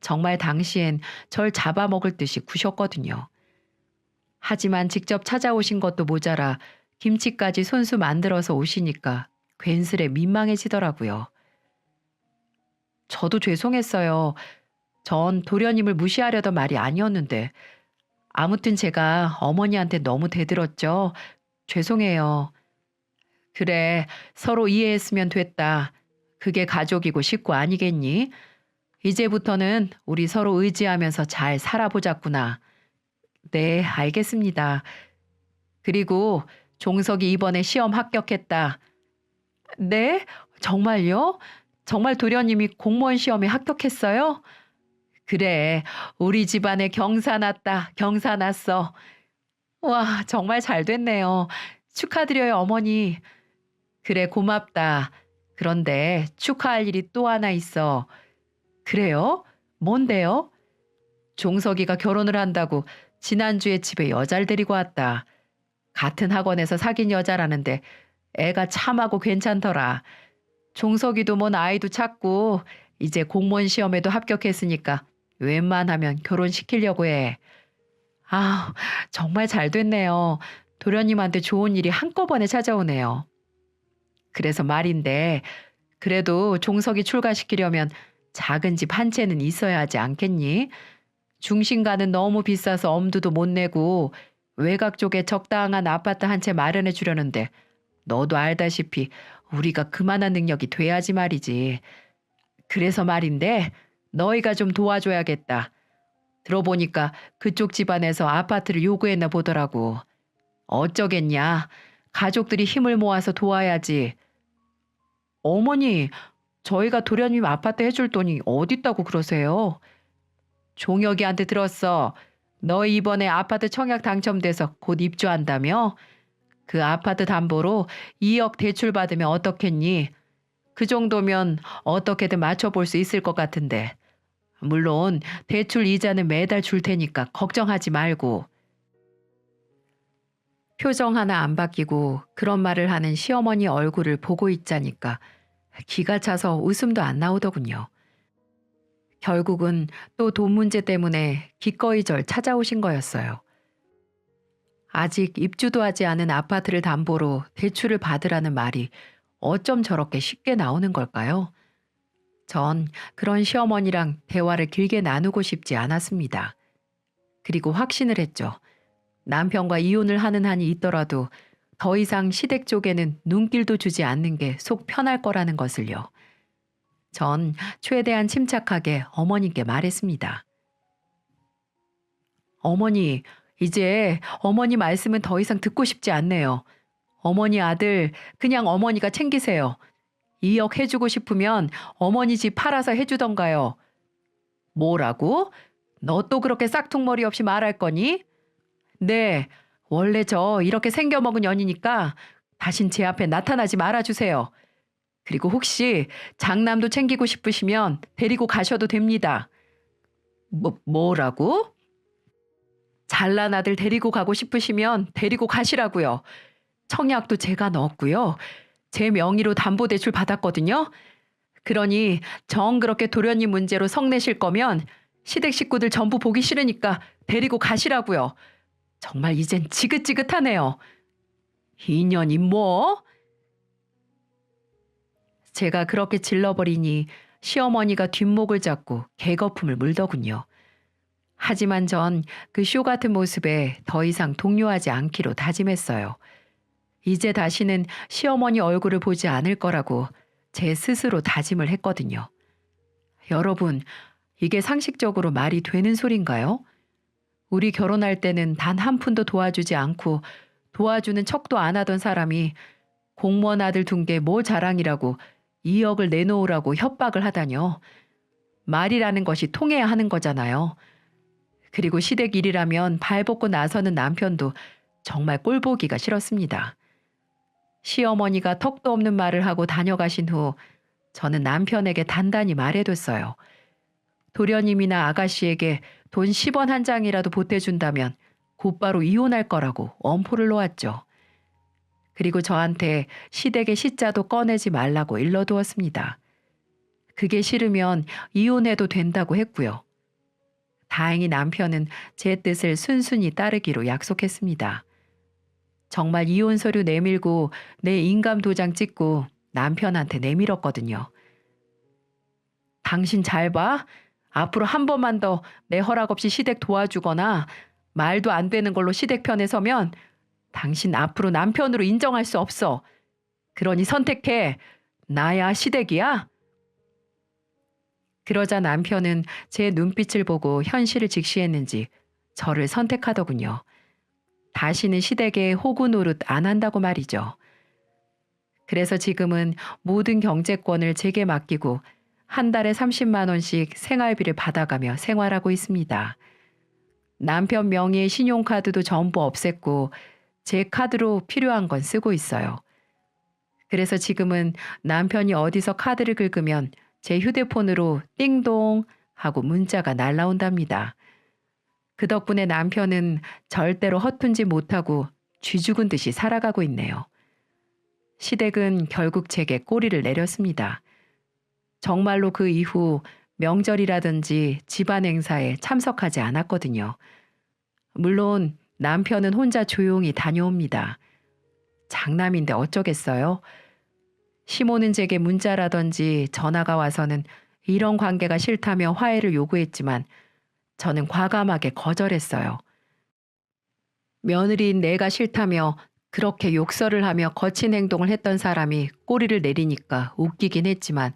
정말 당시엔 절 잡아먹을 듯이 구셨거든요. 하지만 직접 찾아오신 것도 모자라 김치까지 손수 만들어서 오시니까 괜스레 민망해지더라고요. 저도 죄송했어요. 전 도련님을 무시하려던 말이 아니었는데 아무튼 제가 어머니한테 너무 대들었죠. 죄송해요. 그래, 서로 이해했으면 됐다. 그게 가족이고 식구 아니겠니? 이제부터는 우리 서로 의지하면서 잘 살아보자꾸나. 네, 알겠습니다. 그리고 종석이 이번에 시험 합격했다. 네? 정말요? 정말 도련님이 공무원 시험에 합격했어요? 그래, 우리 집안에 경사 났다, 경사 났어. 와, 정말 잘 됐네요. 축하드려요, 어머니. 그래, 고맙다. 그런데 축하할 일이 또 하나 있어. 그래요? 뭔데요? 종석이가 결혼을 한다고 지난주에 집에 여자를 데리고 왔다. 같은 학원에서 사귄 여자라는데 애가 참하고 괜찮더라. 종석이도 뭐 나이도 찼고 이제 공무원 시험에도 합격했으니까 웬만하면 결혼시키려고 해. 아, 정말 잘 됐네요. 도련님한테 좋은 일이 한꺼번에 찾아오네요. 그래서 말인데 그래도 종석이 출가시키려면 작은 집 한 채는 있어야 하지 않겠니? 중심가는 너무 비싸서 엄두도 못 내고 외곽 쪽에 적당한 아파트 한 채 마련해 주려는데 너도 알다시피 우리가 그만한 능력이 돼야지 말이지. 그래서 말인데 너희가 좀 도와줘야겠다. 들어보니까 그쪽 집안에서 아파트를 요구했나 보더라고. 어쩌겠냐. 가족들이 힘을 모아서 도와야지. 어머니, 저희가 도련님 아파트 해줄 돈이 어딨다고 그러세요? 종혁이한테 들었어. 너 이번에 아파트 청약 당첨돼서 곧 입주한다며? 그 아파트 담보로 2억 대출 받으면 어떻겠니? 그 정도면 어떻게든 맞춰볼 수 있을 것 같은데. 물론 대출 이자는 매달 줄 테니까 걱정하지 말고. 표정 하나 안 바뀌고 그런 말을 하는 시어머니 얼굴을 보고 있자니까 기가 차서 웃음도 안 나오더군요. 결국은 또 돈 문제 때문에 기꺼이 절 찾아오신 거였어요. 아직 입주도 하지 않은 아파트를 담보로 대출을 받으라는 말이 어쩜 저렇게 쉽게 나오는 걸까요? 전 그런 시어머니랑 대화를 길게 나누고 싶지 않았습니다. 그리고 확신을 했죠. 남편과 이혼을 하는 한이 있더라도 더 이상 시댁 쪽에는 눈길도 주지 않는 게 속 편할 거라는 것을요. 전 최대한 침착하게 어머님께 말했습니다. 어머니, 이제 어머니 말씀은 더 이상 듣고 싶지 않네요. 어머니 아들, 그냥 어머니가 챙기세요. 2억 해주고 싶으면 어머니 집 팔아서 해주던가요. 뭐라고? 너 또 그렇게 싹퉁머리 없이 말할 거니? 네, 원래 저 이렇게 생겨먹은 년이니까 다신 제 앞에 나타나지 말아주세요. 그리고 혹시 장남도 챙기고 싶으시면 데리고 가셔도 됩니다. 뭐라고? 잘난 아들 데리고 가고 싶으시면 데리고 가시라고요. 청약도 제가 넣었고요. 제 명의로 담보대출 받았거든요. 그러니 정 그렇게 도련님 문제로 성내실 거면 시댁 식구들 전부 보기 싫으니까 데리고 가시라고요. 정말 이젠 지긋지긋하네요. 인연이 뭐? 제가 그렇게 질러버리니 시어머니가 뒷목을 잡고 개거품을 물더군요. 하지만 전 그 쇼 같은 모습에 더 이상 동요하지 않기로 다짐했어요. 이제 다시는 시어머니 얼굴을 보지 않을 거라고 제 스스로 다짐을 했거든요. 여러분, 이게 상식적으로 말이 되는 소린가요? 우리 결혼할 때는 단 한 푼도 도와주지 않고 도와주는 척도 안 하던 사람이 공무원 아들 둔 게 뭐 자랑이라고 2억을 내놓으라고 협박을 하다뇨. 말이라는 것이 통해야 하는 거잖아요. 그리고 시댁 일이라면 발벗고 나서는 남편도 정말 꼴보기가 싫었습니다. 시어머니가 턱도 없는 말을 하고 다녀가신 후 저는 남편에게 단단히 말해뒀어요. 도련님이나 아가씨에게 돈 10원 한 장이라도 보태준다면 곧바로 이혼할 거라고 엄포를 놓았죠. 그리고 저한테 시댁의 시자도 꺼내지 말라고 일러두었습니다. 그게 싫으면 이혼해도 된다고 했고요. 다행히 남편은 제 뜻을 순순히 따르기로 약속했습니다. 정말 이혼 서류 내밀고 내 인감 도장 찍고 남편한테 내밀었거든요. 당신 잘 봐. 앞으로 한 번만 더 내 허락 없이 시댁 도와주거나 말도 안 되는 걸로 시댁 편에 서면 당신 앞으로 남편으로 인정할 수 없어. 그러니 선택해. 나야 시댁이야? 그러자 남편은 제 눈빛을 보고 현실을 직시했는지 저를 선택하더군요. 다시는 시댁에 호구 노릇 안 한다고 말이죠. 그래서 지금은 모든 경제권을 제게 맡기고 한 달에 30만 원씩 생활비를 받아가며 생활하고 있습니다. 남편 명의의 신용카드도 전부 없앴고 제 카드로 필요한 건 쓰고 있어요. 그래서 지금은 남편이 어디서 카드를 긁으면 제 휴대폰으로 띵동 하고 문자가 날라온답니다. 그 덕분에 남편은 절대로 허튼지 못하고 쥐 죽은 듯이 살아가고 있네요. 시댁은 결국 제게 꼬리를 내렸습니다. 정말로 그 이후 명절이라든지 집안 행사에 참석하지 않았거든요. 물론 남편은 혼자 조용히 다녀옵니다. 장남인데 어쩌겠어요? 시모는 제게 문자라든지 전화가 와서는 이런 관계가 싫다며 화해를 요구했지만 저는 과감하게 거절했어요. 며느리인 내가 싫다며 그렇게 욕설을 하며 거친 행동을 했던 사람이 꼬리를 내리니까 웃기긴 했지만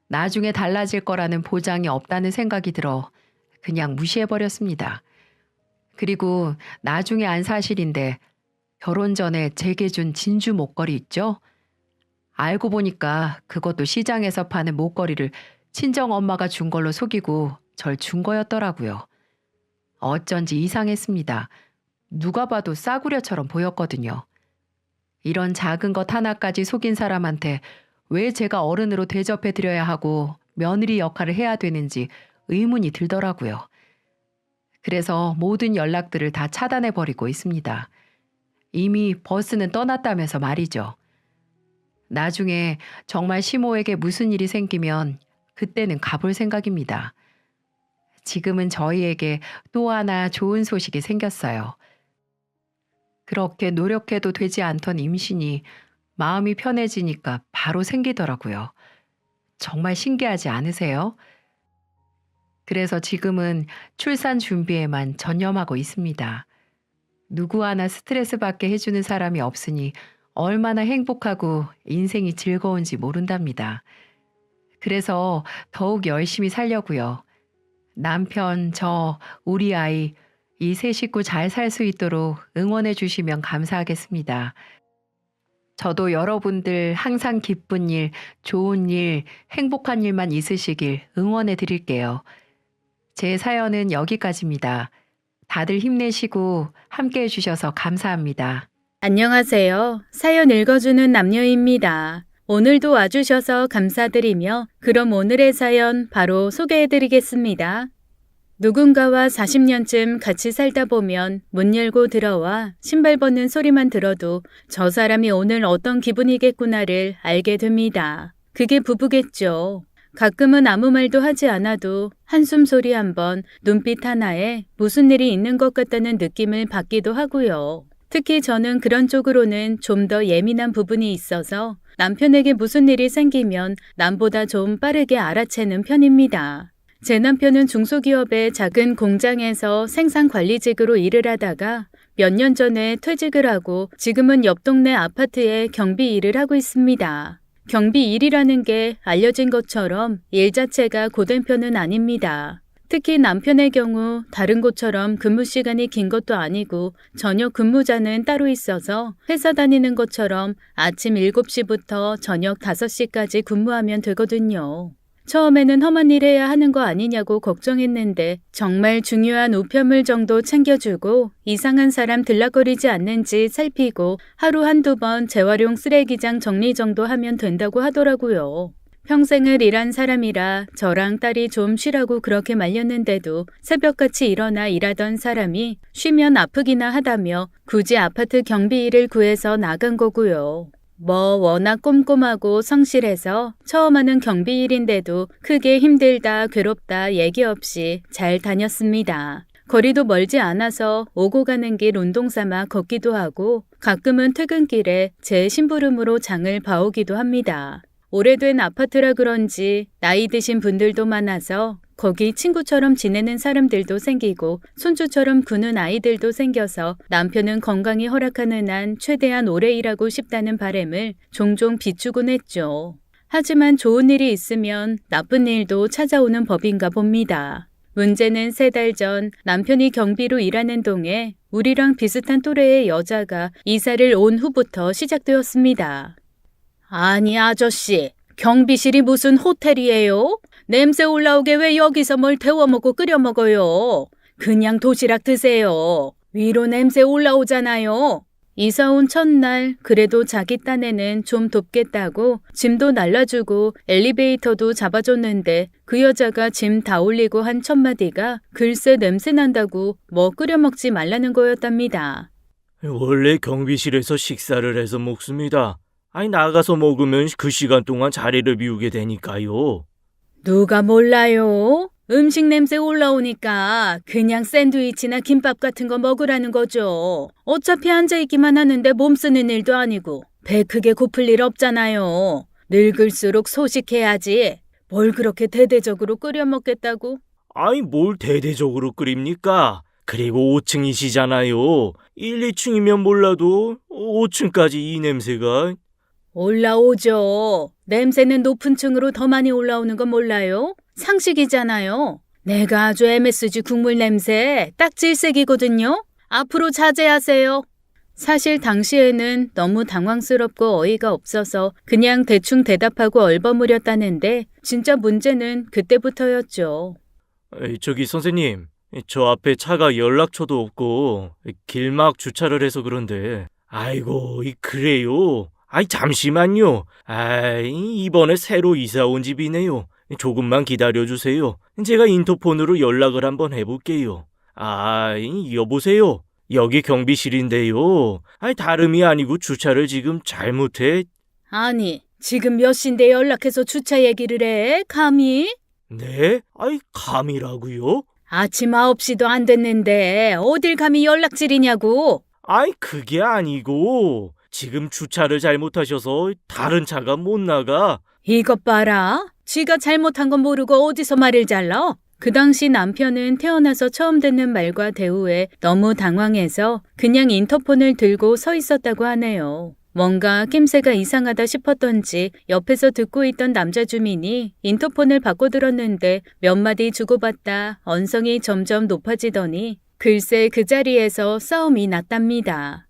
나중에 달라질 거라는 보장이 없다는 생각이 들어 그냥 무시해버렸습니다. 그리고 나중에 안 사실인데 결혼 전에 제게 준 진주 목걸이 있죠? 알고 보니까 그것도 시장에서 파는 목걸이를 친정엄마가 준 걸로 속이고 절 준 거였더라고요. 어쩐지 이상했습니다. 누가 봐도 싸구려처럼 보였거든요. 이런 작은 것 하나까지 속인 사람한테 왜 제가 어른으로 대접해 드려야 하고 며느리 역할을 해야 되는지 의문이 들더라고요. 그래서 모든 연락들을 다 차단해 버리고 있습니다. 이미 버스는 떠났다면서 말이죠. 나중에 정말 시모에게 무슨 일이 생기면 그때는 가볼 생각입니다. 지금은 저희에게 또 하나 좋은 소식이 생겼어요. 그렇게 노력해도 되지 않던 임신이 마음이 편해지니까 바로 생기더라고요. 정말 신기하지 않으세요? 그래서 지금은 출산 준비에만 전념하고 있습니다. 누구 하나 스트레스 받게 해주는 사람이 없으니 얼마나 행복하고 인생이 즐거운지 모른답니다. 그래서 더욱 열심히 살려고요. 남편, 저, 우리 아이, 이 세 식구 잘 살 수 있도록 응원해 주시면 감사하겠습니다. 저도 여러분들 항상 기쁜 일, 좋은 일, 행복한 일만 있으시길 응원해 드릴게요. 제 사연은 여기까지입니다. 다들 힘내시고 함께 해주셔서 감사합니다. 안녕하세요. 사연 읽어주는 남녀입니다. 오늘도 와주셔서 감사드리며 그럼 오늘의 사연 바로 소개해드리겠습니다. 누군가와 40년쯤 같이 살다 보면 문 열고 들어와 신발 벗는 소리만 들어도 저 사람이 오늘 어떤 기분이겠구나를 알게 됩니다. 그게 부부겠죠. 가끔은 아무 말도 하지 않아도 한숨 소리 한 번, 눈빛 하나에 무슨 일이 있는 것 같다는 느낌을 받기도 하고요. 특히 저는 그런 쪽으로는 좀 더 예민한 부분이 있어서 남편에게 무슨 일이 생기면 남보다 좀 빠르게 알아채는 편입니다. 제 남편은 중소기업의 작은 공장에서 생산관리직으로 일을 하다가 몇 년 전에 퇴직을 하고 지금은 옆 동네 아파트에 경비 일을 하고 있습니다. 경비 일이라는 게 알려진 것처럼 일 자체가 고된 편은 아닙니다. 특히 남편의 경우 다른 곳처럼 근무 시간이 긴 것도 아니고 저녁 근무자는 따로 있어서 회사 다니는 것처럼 아침 7시부터 저녁 5시까지 근무하면 되거든요. 처음에는 험한 일 해야 하는 거 아니냐고 걱정했는데 정말 중요한 우편물 정도 챙겨주고 이상한 사람 들락거리지 않는지 살피고 하루 한두 번 재활용 쓰레기장 정리 정도 하면 된다고 하더라고요. 평생을 일한 사람이라 저랑 딸이 좀 쉬라고 그렇게 말렸는데도 새벽같이 일어나 일하던 사람이 쉬면 아프기나 하다며 굳이 아파트 경비 일을 구해서 나간 거고요. 워낙 꼼꼼하고 성실해서 처음 하는 경비 일인데도 크게 힘들다 괴롭다 얘기 없이 잘 다녔습니다. 거리도 멀지 않아서 오고 가는 길 운동 삼아 걷기도 하고 가끔은 퇴근길에 제 심부름으로 장을 봐오기도 합니다. 오래된 아파트라 그런지 나이 드신 분들도 많아서 거기 친구처럼 지내는 사람들도 생기고 손주처럼 구는 아이들도 생겨서 남편은 건강이 허락하는 한 최대한 오래 일하고 싶다는 바람을 종종 비추곤 했죠. 하지만 좋은 일이 있으면 나쁜 일도 찾아오는 법인가 봅니다. 문제는 3달 전 남편이 경비로 일하는 동에 우리랑 비슷한 또래의 여자가 이사를 온 후부터 시작되었습니다. 아니 아저씨, 경비실이 무슨 호텔이에요? 냄새 올라오게 왜 여기서 뭘 데워 먹고 끓여 먹어요? 그냥 도시락 드세요. 위로 냄새 올라오잖아요. 이사 온 첫날 그래도 자기 딴에는 좀 돕겠다고 짐도 날라주고 엘리베이터도 잡아줬는데 그 여자가 짐 다 올리고 한 첫마디가 글쎄 냄새 난다고 뭐 끓여 먹지 말라는 거였답니다. 원래 경비실에서 식사를 해서 먹습니다. 아니 나가서 먹으면 그 시간 동안 자리를 비우게 되니까요. 누가 몰라요? 음식 냄새 올라오니까 그냥 샌드위치나 김밥 같은 거 먹으라는 거죠. 어차피 앉아있기만 하는데 몸 쓰는 일도 아니고 배 크게 고플 일 없잖아요. 늙을수록 소식해야지. 뭘 그렇게 대대적으로 끓여 먹겠다고? 아니 뭘 대대적으로 끓입니까? 그리고 5층이시잖아요. 1, 2층이면 몰라도 5층까지 이 냄새가... 올라오죠. 냄새는 높은 층으로 더 많이 올라오는 건 몰라요? 상식이잖아요. 내가 아주 MSG 국물 냄새 딱 질색이거든요. 앞으로 자제하세요. 사실 당시에는 너무 당황스럽고 어이가 없어서 그냥 대충 대답하고 얼버무렸다는데 진짜 문제는 그때부터였죠. 저기 선생님, 저 앞에 차가 연락처도 없고 길막 주차를 해서 그런데. 아이고, 그래요? 아이, 잠시만요. 이번에 새로 이사 온 집이네요. 조금만 기다려주세요. 제가 인터폰으로 연락을 한번 해볼게요. 여보세요? 여기 경비실인데요. 다름이 아니고 주차를 지금 잘못해. 아니, 지금 몇 시인데 연락해서 주차 얘기를 해? 감히? 네? 감이라고요? 아침 9시도 안 됐는데 어딜 감히 연락질이냐고. 그게 아니고 지금 주차를 잘못하셔서 다른 차가 못 나가. 이것 봐라. 쥐가 잘못한 건 모르고 어디서 말을 잘라? 그 당시 남편은 태어나서 처음 듣는 말과 대우에 너무 당황해서 그냥 인터폰을 들고 서 있었다고 하네요. 뭔가 낌새가 이상하다 싶었던지 옆에서 듣고 있던 남자 주민이 인터폰을 바꿔들었는데 몇 마디 주고받다 언성이 점점 높아지더니 글쎄 그 자리에서 싸움이 났답니다.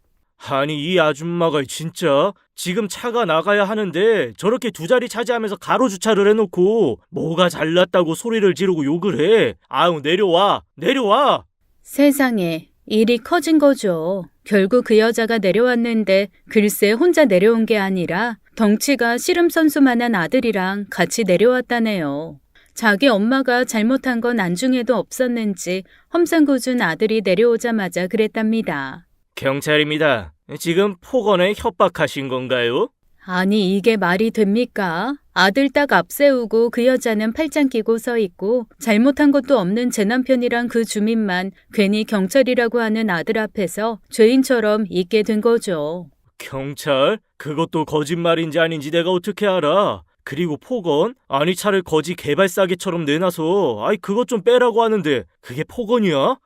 아니, 이 아줌마가 진짜 지금 차가 나가야 하는데 저렇게 두 자리 차지하면서 가로 주차를 해놓고 뭐가 잘났다고 소리를 지르고 욕을 해. 내려와, 내려와. 세상에 일이 커진 거죠. 결국 그 여자가 내려왔는데 글쎄 혼자 내려온 게 아니라 덩치가 씨름 선수만한 아들이랑 같이 내려왔다네요. 자기 엄마가 잘못한 건 안중에도 없었는지 험상궂은 아들이 내려오자마자 그랬답니다. 경찰입니다. 지금 폭언에 협박하신 건가요? 아니 이게 말이 됩니까? 아들 딱 앞세우고 그 여자는 팔짱 끼고 서 있고 잘못한 것도 없는 제 남편이랑 그 주민만 괜히 경찰이라고 하는 아들 앞에서 죄인처럼 있게 된 거죠. 경찰? 그것도 거짓말인지 아닌지 내가 어떻게 알아? 그리고 폭언? 차를 거지 개발사기처럼 내놔서 그것 좀 빼라고 하는데 그게 폭언이야?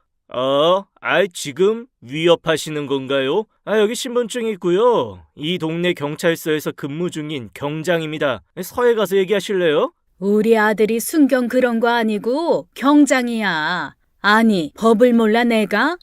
지금 위협하시는 건가요? 여기 신분증 있고요. 이 동네 경찰서에서 근무 중인 경장입니다. 서해 가서 얘기하실래요? 우리 아들이 순경 그런 거 아니고 경장이야. 아니 법을 몰라 내가?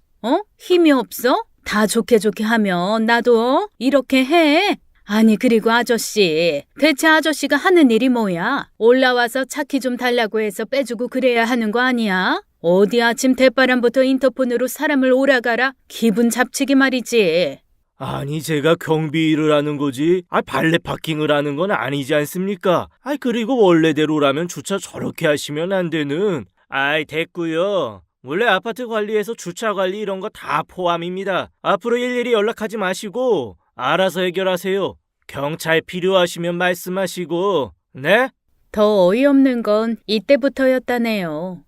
힘이 없어? 다 좋게 좋게 하면 나도 이렇게 해. 아니 그리고 아저씨, 대체 아저씨가 하는 일이 뭐야? 올라와서 차키 좀 달라고 해서 빼주고 그래야 하는 거 아니야? 어디 아침 대바람부터 인터폰으로 사람을 오라가라? 기분 잡치기 말이지. 제가 경비 일을 하는 거지. 발레 파킹을 하는 건 아니지 않습니까? 그리고 원래대로라면 주차 저렇게 하시면 안 되는. 됐고요. 원래 아파트 관리에서 주차 관리 이런 거 다 포함입니다. 앞으로 일일이 연락하지 마시고 알아서 해결하세요. 경찰 필요하시면 말씀하시고. 네? 더 어이없는 건 이때부터였다네요.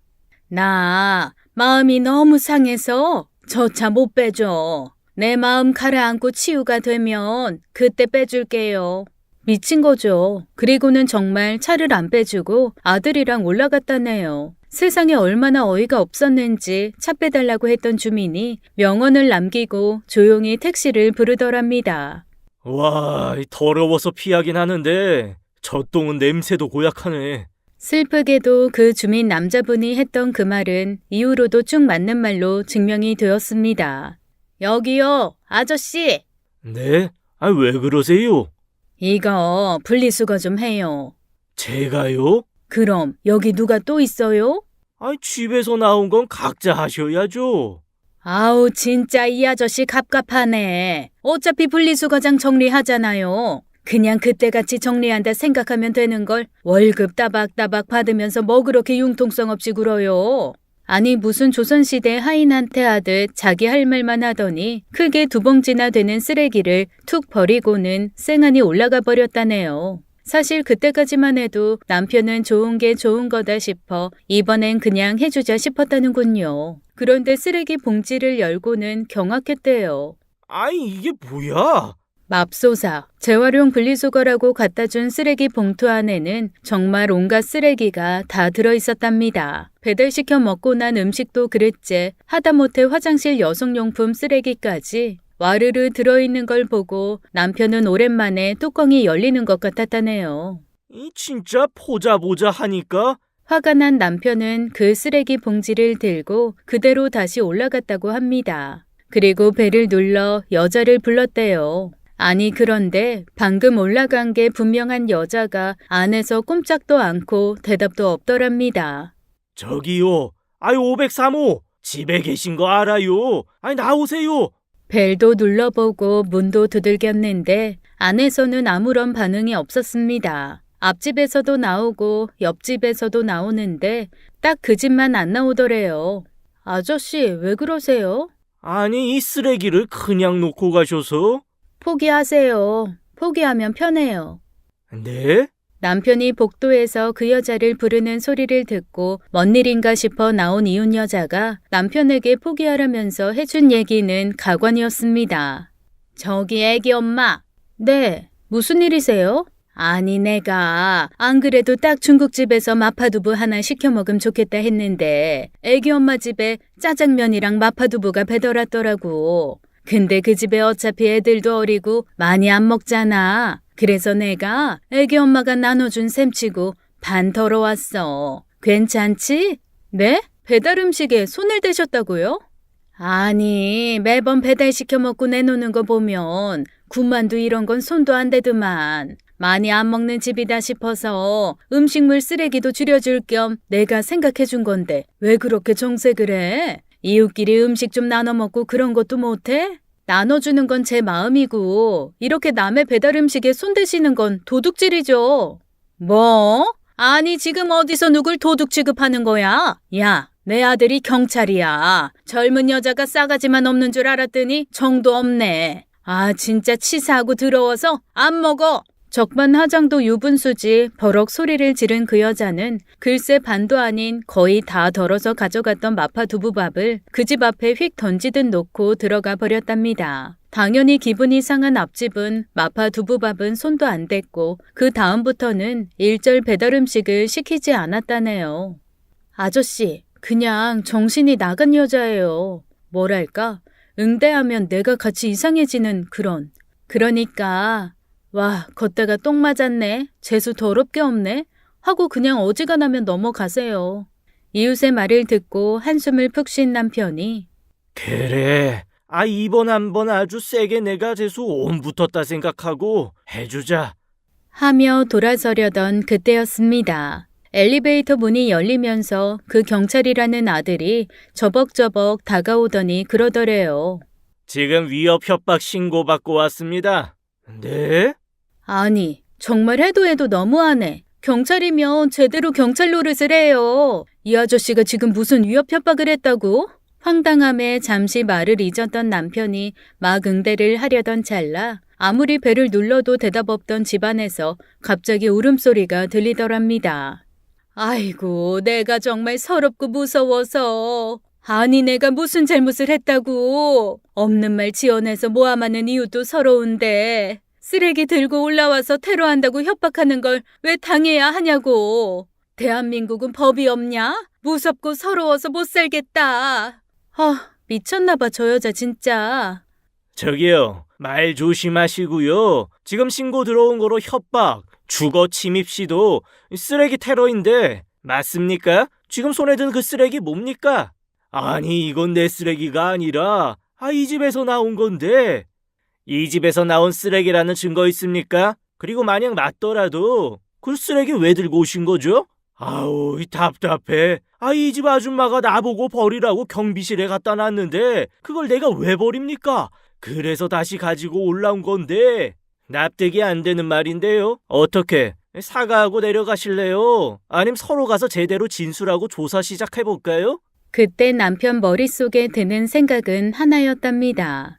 나 마음이 너무 상해서 저 차 못 빼줘. 내 마음 가라앉고 치유가 되면 그때 빼줄게요. 미친 거죠. 그리고는 정말 차를 안 빼주고 아들이랑 올라갔다네요. 세상에 얼마나 어이가 없었는지 차 빼달라고 했던 주민이 명언을 남기고 조용히 택시를 부르더랍니다. 와, 더러워서 피하긴 하는데 저 똥은 냄새도 고약하네. 슬프게도 그 주민 남자분이 했던 그 말은 이후로도 쭉 맞는 말로 증명이 되었습니다. 여기요, 아저씨. 네? 왜 그러세요? 이거 분리수거 좀 해요. 제가요? 그럼 여기 누가 또 있어요? 집에서 나온 건 각자 하셔야죠. 아우 진짜 이 아저씨 갑갑하네. 어차피 분리수거장 정리하잖아요. 그냥 그때같이 정리한다 생각하면 되는 걸 월급 따박따박 받으면서 뭐 그렇게 융통성 없이 굴어요. 아니 무슨 조선시대 하인한테 하듯 자기 할 말만 하더니 크게 2봉지나 되는 쓰레기를 툭 버리고는 쌩하니 올라가 버렸다네요. 사실 그때까지만 해도 남편은 좋은 게 좋은 거다 싶어 이번엔 그냥 해주자 싶었다는군요. 그런데 쓰레기 봉지를 열고는 경악했대요. 이게 뭐야? 맙소사, 재활용 분리수거라고 갖다 준 쓰레기 봉투 안에는 정말 온갖 쓰레기가 다 들어있었답니다. 배달시켜 먹고 난 음식도 그랬지 하다못해 화장실 여성용품 쓰레기까지 와르르 들어있는 걸 보고 남편은 오랜만에 뚜껑이 열리는 것 같았다네요. 진짜 보자 하니까? 화가 난 남편은 그 쓰레기 봉지를 들고 그대로 다시 올라갔다고 합니다. 그리고 배를 눌러 여자를 불렀대요. 아니 그런데 방금 올라간 게 분명한 여자가 안에서 꼼짝도 않고 대답도 없더랍니다. 저기요. 503호. 집에 계신 거 알아요. 아니, 나오세요. 벨도 눌러보고 문도 두들겼는데 안에서는 아무런 반응이 없었습니다. 앞집에서도 나오고 옆집에서도 나오는데 딱 그 집만 안 나오더래요. 아저씨, 왜 그러세요? 아니, 이 쓰레기를 그냥 놓고 가셔서. 포기하세요. 포기하면 편해요. 네? 남편이 복도에서 그 여자를 부르는 소리를 듣고 뭔 일인가 싶어 나온 이웃 여자가 남편에게 포기하라면서 해준 얘기는 가관이었습니다. 저기 애기 엄마. 네, 무슨 일이세요? 아니, 내가 안 그래도 딱 중국집에서 마파두부 하나 시켜 먹으면 좋겠다 했는데 애기 엄마 집에 짜장면이랑 마파두부가 배달 왔더라고. 근데 그 집에 어차피 애들도 어리고 많이 안 먹잖아. 그래서 내가 애기 엄마가 나눠준 셈치고 반 덜어왔어. 괜찮지? 네? 배달 음식에 손을 대셨다고요? 아니, 매번 배달시켜 먹고 내놓는 거 보면 군만두 이런 건 손도 안 대더만. 많이 안 먹는 집이다 싶어서 음식물 쓰레기도 줄여줄 겸 내가 생각해 준 건데 왜 그렇게 정색을 해? 이웃끼리 음식 좀 나눠 먹고 그런 것도 못해? 나눠주는 건 제 마음이고 이렇게 남의 배달 음식에 손대시는 건 도둑질이죠. 뭐? 아니, 지금 어디서 누굴 도둑 취급하는 거야? 야, 내 아들이 경찰이야. 젊은 여자가 싸가지만 없는 줄 알았더니 정도 없네. 아, 진짜 치사하고 더러워서 안 먹어. 적반하장도 유분수지 버럭 소리를 지른 그 여자는 글쎄 반도 아닌 거의 다 덜어서 가져갔던 마파두부밥을 그 집 앞에 휙 던지듯 놓고 들어가 버렸답니다. 당연히 기분이 상한 앞집은 마파두부밥은 손도 안 댔고 그 다음부터는 일절 배달 음식을 시키지 않았다네요. 아저씨, 그냥 정신이 나간 여자예요. 뭐랄까, 응대하면 내가 같이 이상해지는 그런. 그러니까 와, 걷다가 똥 맞았네. 재수 더럽게 없네. 하고 그냥 어지간하면 넘어가세요. 이웃의 말을 듣고 한숨을 푹 쉰 남편이 그래. 아, 이번 한 번 아주 세게 내가 재수 온 붙었다 생각하고 해주자. 하며 돌아서려던 그때였습니다. 엘리베이터 문이 열리면서 그 경찰이라는 아들이 저벅저벅 다가오더니 그러더래요. 지금 위협 협박 신고 받고 왔습니다. 네? 아니, 정말 해도 너무하네. 경찰이면 제대로 경찰 노릇을 해요. 이 아저씨가 지금 무슨 위협 협박을 했다고? 황당함에 잠시 말을 잊었던 남편이 막 응대를 하려던 찰나 아무리 배를 눌러도 대답 없던 집안에서 갑자기 울음소리가 들리더랍니다. 아이고, 내가 정말 서럽고 무서워서. 아니, 내가 무슨 잘못을 했다고. 없는 말 지어내서 모함하는 이유도 서러운데 쓰레기 들고 올라와서 테러한다고 협박하는 걸 왜 당해야 하냐고. 대한민국은 법이 없냐? 무섭고 서러워서 못 살겠다. 미쳤나 봐, 저 여자 진짜. 저기요, 말 조심하시고요. 지금 신고 들어온 거로 협박, 주거 침입 시도 쓰레기 테러인데 맞습니까? 지금 손에 든 그 쓰레기 뭡니까? 아니, 이건 내 쓰레기가 아니라 이 집에서 나온 건데. 이 집에서 나온 쓰레기라는 증거 있습니까? 그리고 만약 맞더라도 그 쓰레기 왜 들고 오신 거죠? 아우, 답답해. 이 집 아줌마가 나보고 버리라고 경비실에 갖다 놨는데 그걸 내가 왜 버립니까? 그래서 다시 가지고 올라온 건데 납득이 안 되는 말인데요. 어떻게 사과하고 내려가실래요? 아님 서로 가서 제대로 진술하고 조사 시작해볼까요? 그때 남편 머릿속에 드는 생각은 하나였답니다.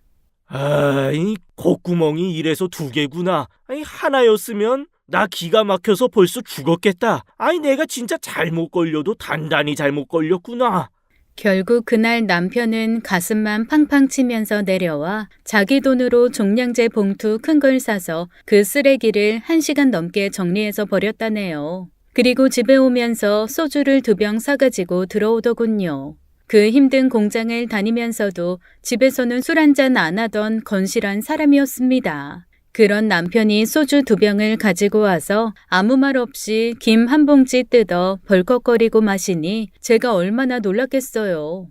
이 콧구멍이 이래서 두 개구나. 하나였으면 나 기가 막혀서 벌써 죽었겠다. 내가 진짜 잘못 걸려도 단단히 잘못 걸렸구나. 결국 그날 남편은 가슴만 팡팡 치면서 내려와 자기 돈으로 종량제 봉투 큰 걸 사서 그 쓰레기를 1시간 넘게 정리해서 버렸다네요. 그리고 집에 오면서 소주를 2병 사가지고 들어오더군요. 그 힘든 공장을 다니면서도 집에서는 술 한잔 안 하던 건실한 사람이었습니다. 그런 남편이 소주 2병을 가지고 와서 아무 말 없이 김 한 봉지 뜯어 벌컥거리고 마시니 제가 얼마나 놀랐겠어요.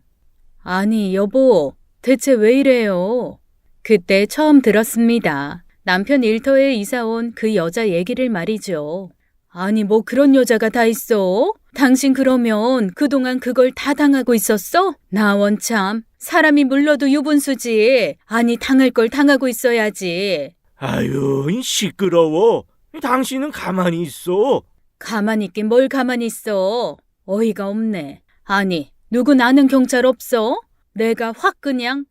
아니, 여보, 대체 왜 이래요? 그때 처음 들었습니다. 남편 일터에 이사 온 그 여자 얘기를 말이죠. 아니, 뭐 그런 여자가 다 있어? 당신 그러면 그동안 그걸 다 당하고 있었어? 나 원참 사람이 물러도 유분수지. 아니 당할 걸 당하고 있어야지. 아유, 시끄러워. 당신은 가만히 있어. 가만히 있긴 뭘 가만히 있어. 어이가 없네. 아니 누구 나는 경찰 없어? 내가 확 그냥.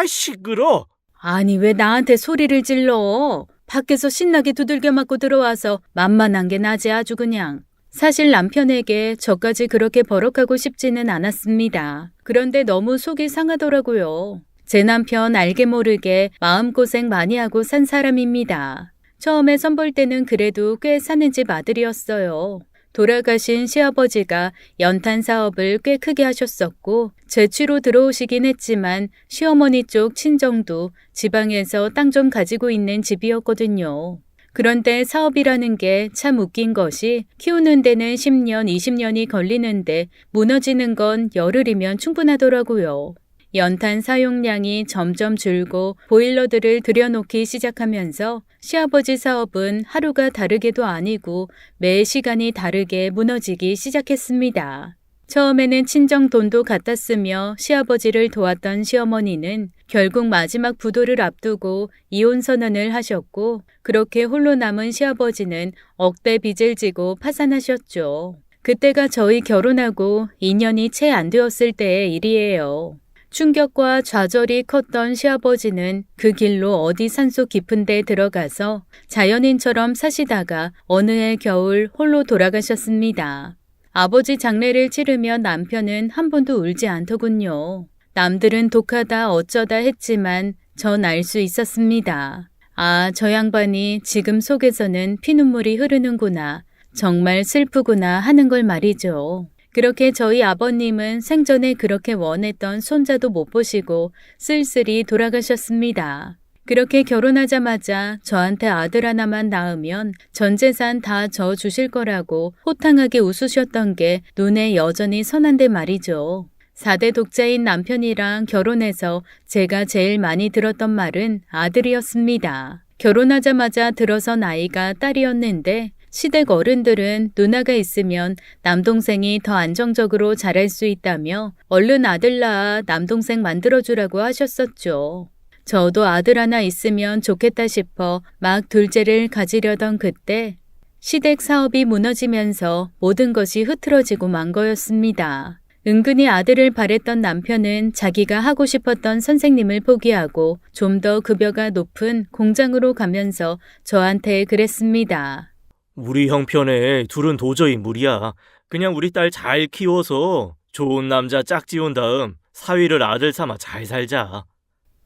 시끄러. 아니 왜 나한테 소리를 질러. 밖에서 신나게 두들겨 맞고 들어와서 만만한 게 나지 아주 그냥. 사실 남편에게 저까지 그렇게 버럭하고 싶지는 않았습니다. 그런데 너무 속이 상하더라고요. 제 남편 알게 모르게 마음고생 많이 하고 산 사람입니다. 처음에 선볼 때는 그래도 꽤 사는 집 아들이었어요. 돌아가신 시아버지가 연탄 사업을 꽤 크게 하셨었고 제취로 들어오시긴 했지만 시어머니 쪽 친정도 지방에서 땅 좀 가지고 있는 집이었거든요. 그런데 사업이라는 게 참 웃긴 것이 키우는 데는 10년, 20년이 걸리는데 무너지는 건 열흘이면 충분하더라고요. 연탄 사용량이 점점 줄고 보일러들을 들여놓기 시작하면서 시아버지 사업은 하루가 다르게도 아니고 매 시간이 다르게 무너지기 시작했습니다. 처음에는 친정 돈도 갖다 쓰며 시아버지를 도왔던 시어머니는 결국 마지막 부도를 앞두고 이혼 선언을 하셨고 그렇게 홀로 남은 시아버지는 억대 빚을 지고 파산하셨죠. 그때가 저희 결혼하고 2년이 채 안 되었을 때의 일이에요. 충격과 좌절이 컸던 시아버지는 그 길로 어디 산속 깊은 데 들어가서 자연인처럼 사시다가 어느 해 겨울 홀로 돌아가셨습니다. 아버지 장례를 치르며 남편은 한 번도 울지 않더군요. 남들은 독하다 어쩌다 했지만 전 알 수 있었습니다. 아, 저 양반이 지금 속에서는 피눈물이 흐르는구나. 정말 슬프구나 하는 걸 말이죠. 그렇게 저희 아버님은 생전에 그렇게 원했던 손자도 못 보시고 쓸쓸히 돌아가셨습니다. 그렇게 결혼하자마자 저한테 아들 하나만 낳으면 전 재산 다 저 주실 거라고 호탕하게 웃으셨던 게 눈에 여전히 선한데 말이죠. 4대 독자인 남편이랑 결혼해서 제가 제일 많이 들었던 말은 아들이었습니다. 결혼하자마자 들어서 나이가 딸이었는데 시댁 어른들은 누나가 있으면 남동생이 더 안정적으로 자랄 수 있다며 얼른 아들 낳아 남동생 만들어주라고 하셨었죠. 저도 아들 하나 있으면 좋겠다 싶어 막 둘째를 가지려던 그때 시댁 사업이 무너지면서 모든 것이 흐트러지고 만 거였습니다. 은근히 아들을 바랬던 남편은 자기가 하고 싶었던 선생님을 포기하고 좀 더 급여가 높은 공장으로 가면서 저한테 그랬습니다. 우리 형편에 둘은 도저히 무리야. 그냥 우리 딸 잘 키워서 좋은 남자 짝지운 다음 사위를 아들 삼아 잘 살자.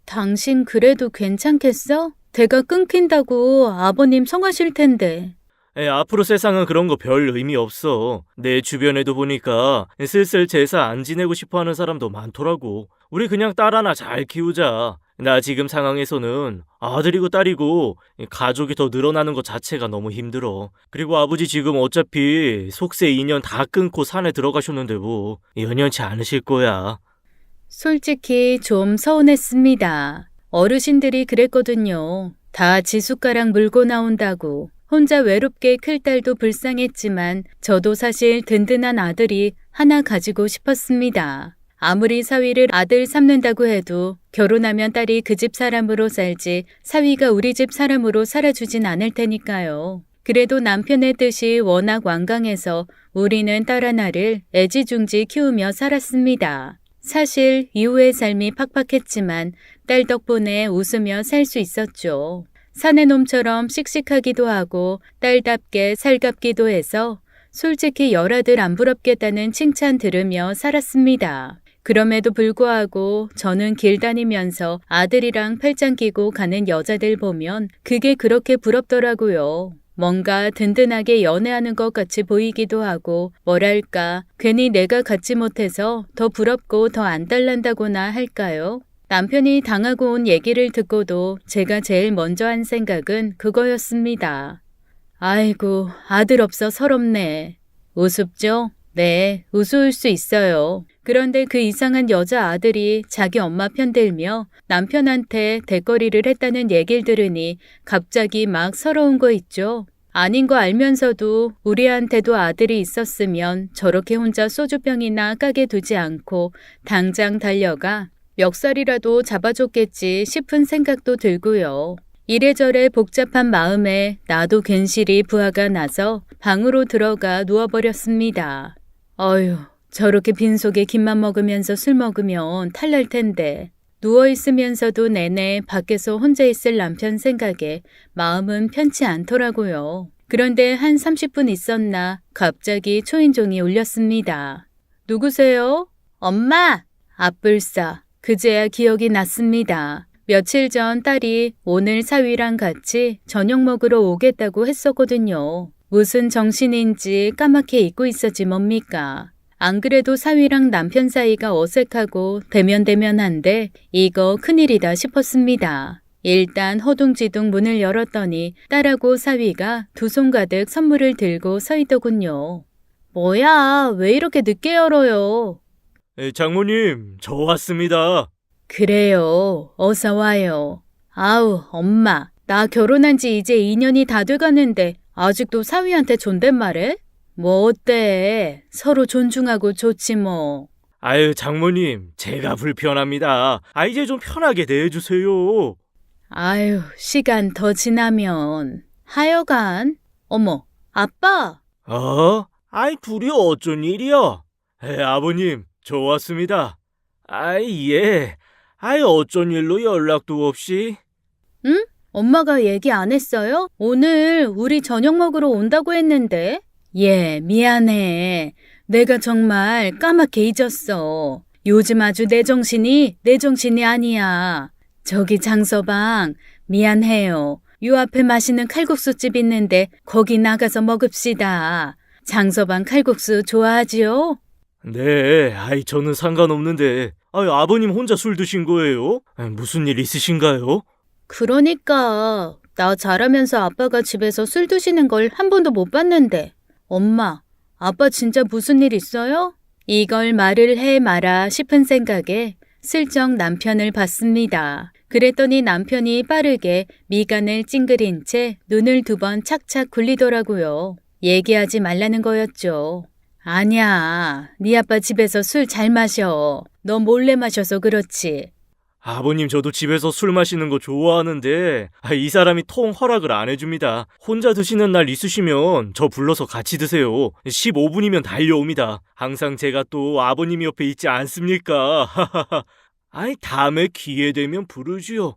당신 그래도 괜찮겠어? 대가 끊긴다고 아버님 성하실 텐데. 앞으로 세상은 그런 거 별 의미 없어. 내 주변에도 보니까 슬슬 제사 안 지내고 싶어하는 사람도 많더라고. 우리 그냥 딸 하나 잘 키우자. 나 지금 상황에서는 아들이고 딸이고 가족이 더 늘어나는 것 자체가 너무 힘들어. 그리고 아버지 지금 어차피 속세 2년 다 끊고 산에 들어가셨는데 뭐 연연치 않으실 거야. 솔직히 좀 서운했습니다. 어르신들이 그랬거든요. 다 지숟가락 물고 나온다고. 혼자 외롭게 클 딸도 불쌍했지만 저도 사실 든든한 아들이 하나 가지고 싶었습니다. 아무리 사위를 아들 삼는다고 해도 결혼하면 딸이 그 집 사람으로 살지 사위가 우리 집 사람으로 살아주진 않을 테니까요. 그래도 남편의 뜻이 워낙 완강해서 우리는 딸 하나를 애지중지 키우며 살았습니다. 사실 이후의 삶이 팍팍했지만 딸 덕분에 웃으며 살 수 있었죠. 사내 놈처럼 씩씩하기도 하고 딸답게 살갑기도 해서 솔직히 열아들 안 부럽겠다는 칭찬 들으며 살았습니다. 그럼에도 불구하고 저는 길 다니면서 아들이랑 팔짱 끼고 가는 여자들 보면 그게 그렇게 부럽더라고요. 뭔가 든든하게 연애하는 것 같이 보이기도 하고 뭐랄까 괜히 내가 갖지 못해서 더 부럽고 더 안달난다고나 할까요? 남편이 당하고 온 얘기를 듣고도 제가 제일 먼저 한 생각은 그거였습니다. 아이고, 아들 없어 서럽네. 우습죠? 네, 우스울 수 있어요. 그런데 그 이상한 여자 아들이 자기 엄마 편들며 남편한테 대거리를 했다는 얘기를 들으니 갑자기 막 서러운 거 있죠? 아닌 거 알면서도 우리한테도 아들이 있었으면 저렇게 혼자 소주병이나 까게 두지 않고 당장 달려가 멱살이라도 잡아줬겠지 싶은 생각도 들고요. 이래저래 복잡한 마음에 나도 괜시리 부하가 나서 방으로 들어가 누워버렸습니다. 어휴, 저렇게 빈속에 김만 먹으면서 술 먹으면 탈날 텐데. 누워있으면서도 내내 밖에서 혼자 있을 남편 생각에 마음은 편치 않더라고요. 그런데 한 30분 있었나 갑자기 초인종이 울렸습니다. 누구세요? 엄마! 앞불싸. 그제야 기억이 났습니다. 며칠 전 딸이 오늘 사위랑 같이 저녁 먹으러 오겠다고 했었거든요. 무슨 정신인지 까맣게 잊고 있었지 뭡니까. 안 그래도 사위랑 남편 사이가 어색하고 대면대면한데 이거 큰일이다 싶었습니다. 일단 허둥지둥 문을 열었더니 딸하고 사위가 두 손 가득 선물을 들고 서 있더군요. 뭐야, 왜 이렇게 늦게 열어요? 장모님, 저 왔습니다. 그래요, 어서 와요. 아우, 엄마, 나 결혼한 지 이제 2년이 다 돼가는데 아직도 사위한테 존댓말해? 뭐 어때? 서로 존중하고 좋지 뭐. 아유, 장모님, 제가 불편합니다. 이제 좀 편하게 대해주세요. 아유, 시간 더 지나면. 하여간. 어머, 아빠! 둘이 어쩐 일이야? 아버님, 저 왔습니다. 예. 어쩐 일로 연락도 없이? 응? 엄마가 얘기 안 했어요? 오늘 우리 저녁 먹으러 온다고 했는데. 예, 미안해. 내가 정말 까맣게 잊었어. 요즘 아주 내 정신이 아니야. 저기 장서방, 미안해요. 요 앞에 맛있는 칼국수집 있는데 거기 나가서 먹읍시다. 장서방 칼국수 좋아하지요? 네, 저는 상관없는데. 아버님 혼자 술 드신 거예요? 무슨 일 있으신가요? 그러니까 나 자라면서 아빠가 집에서 술 드시는 걸 한 번도 못 봤는데. 엄마, 아빠 진짜 무슨 일 있어요? 이걸 말을 해 마라 싶은 생각에 슬쩍 남편을 봤습니다. 그랬더니 남편이 빠르게 미간을 찡그린 채 눈을 두 번 착착 굴리더라고요. 얘기하지 말라는 거였죠. 아니야, 네 아빠 집에서 술 잘 마셔. 너 몰래 마셔서 그렇지. 아버님, 저도 집에서 술 마시는 거 좋아하는데 이 사람이 통 허락을 안 해줍니다. 혼자 드시는 날 있으시면 저 불러서 같이 드세요. 15분이면 달려옵니다. 항상 제가 또 아버님 옆에 있지 않습니까? 다음에 기회 되면 부르지요.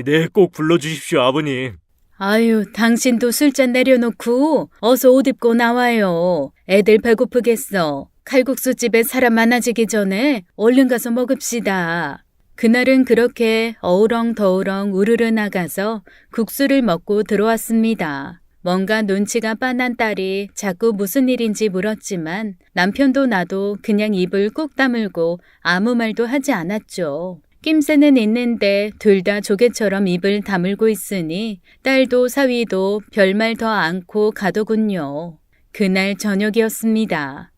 네, 꼭 불러주십시오, 아버님. 아유, 당신도 술잔 내려놓고 어서 옷 입고 나와요. 애들 배고프겠어. 칼국수집에 사람 많아지기 전에 얼른 가서 먹읍시다. 그날은 그렇게 어우렁더우렁 우르르 나가서 국수를 먹고 들어왔습니다. 뭔가 눈치가 빤한 딸이 자꾸 무슨 일인지 물었지만 남편도 나도 그냥 입을 꾹 다물고 아무 말도 하지 않았죠. 낌새는 있는데 둘 다 조개처럼 입을 다물고 있으니 딸도 사위도 별말 더 않고 가더군요. 그날 저녁이었습니다.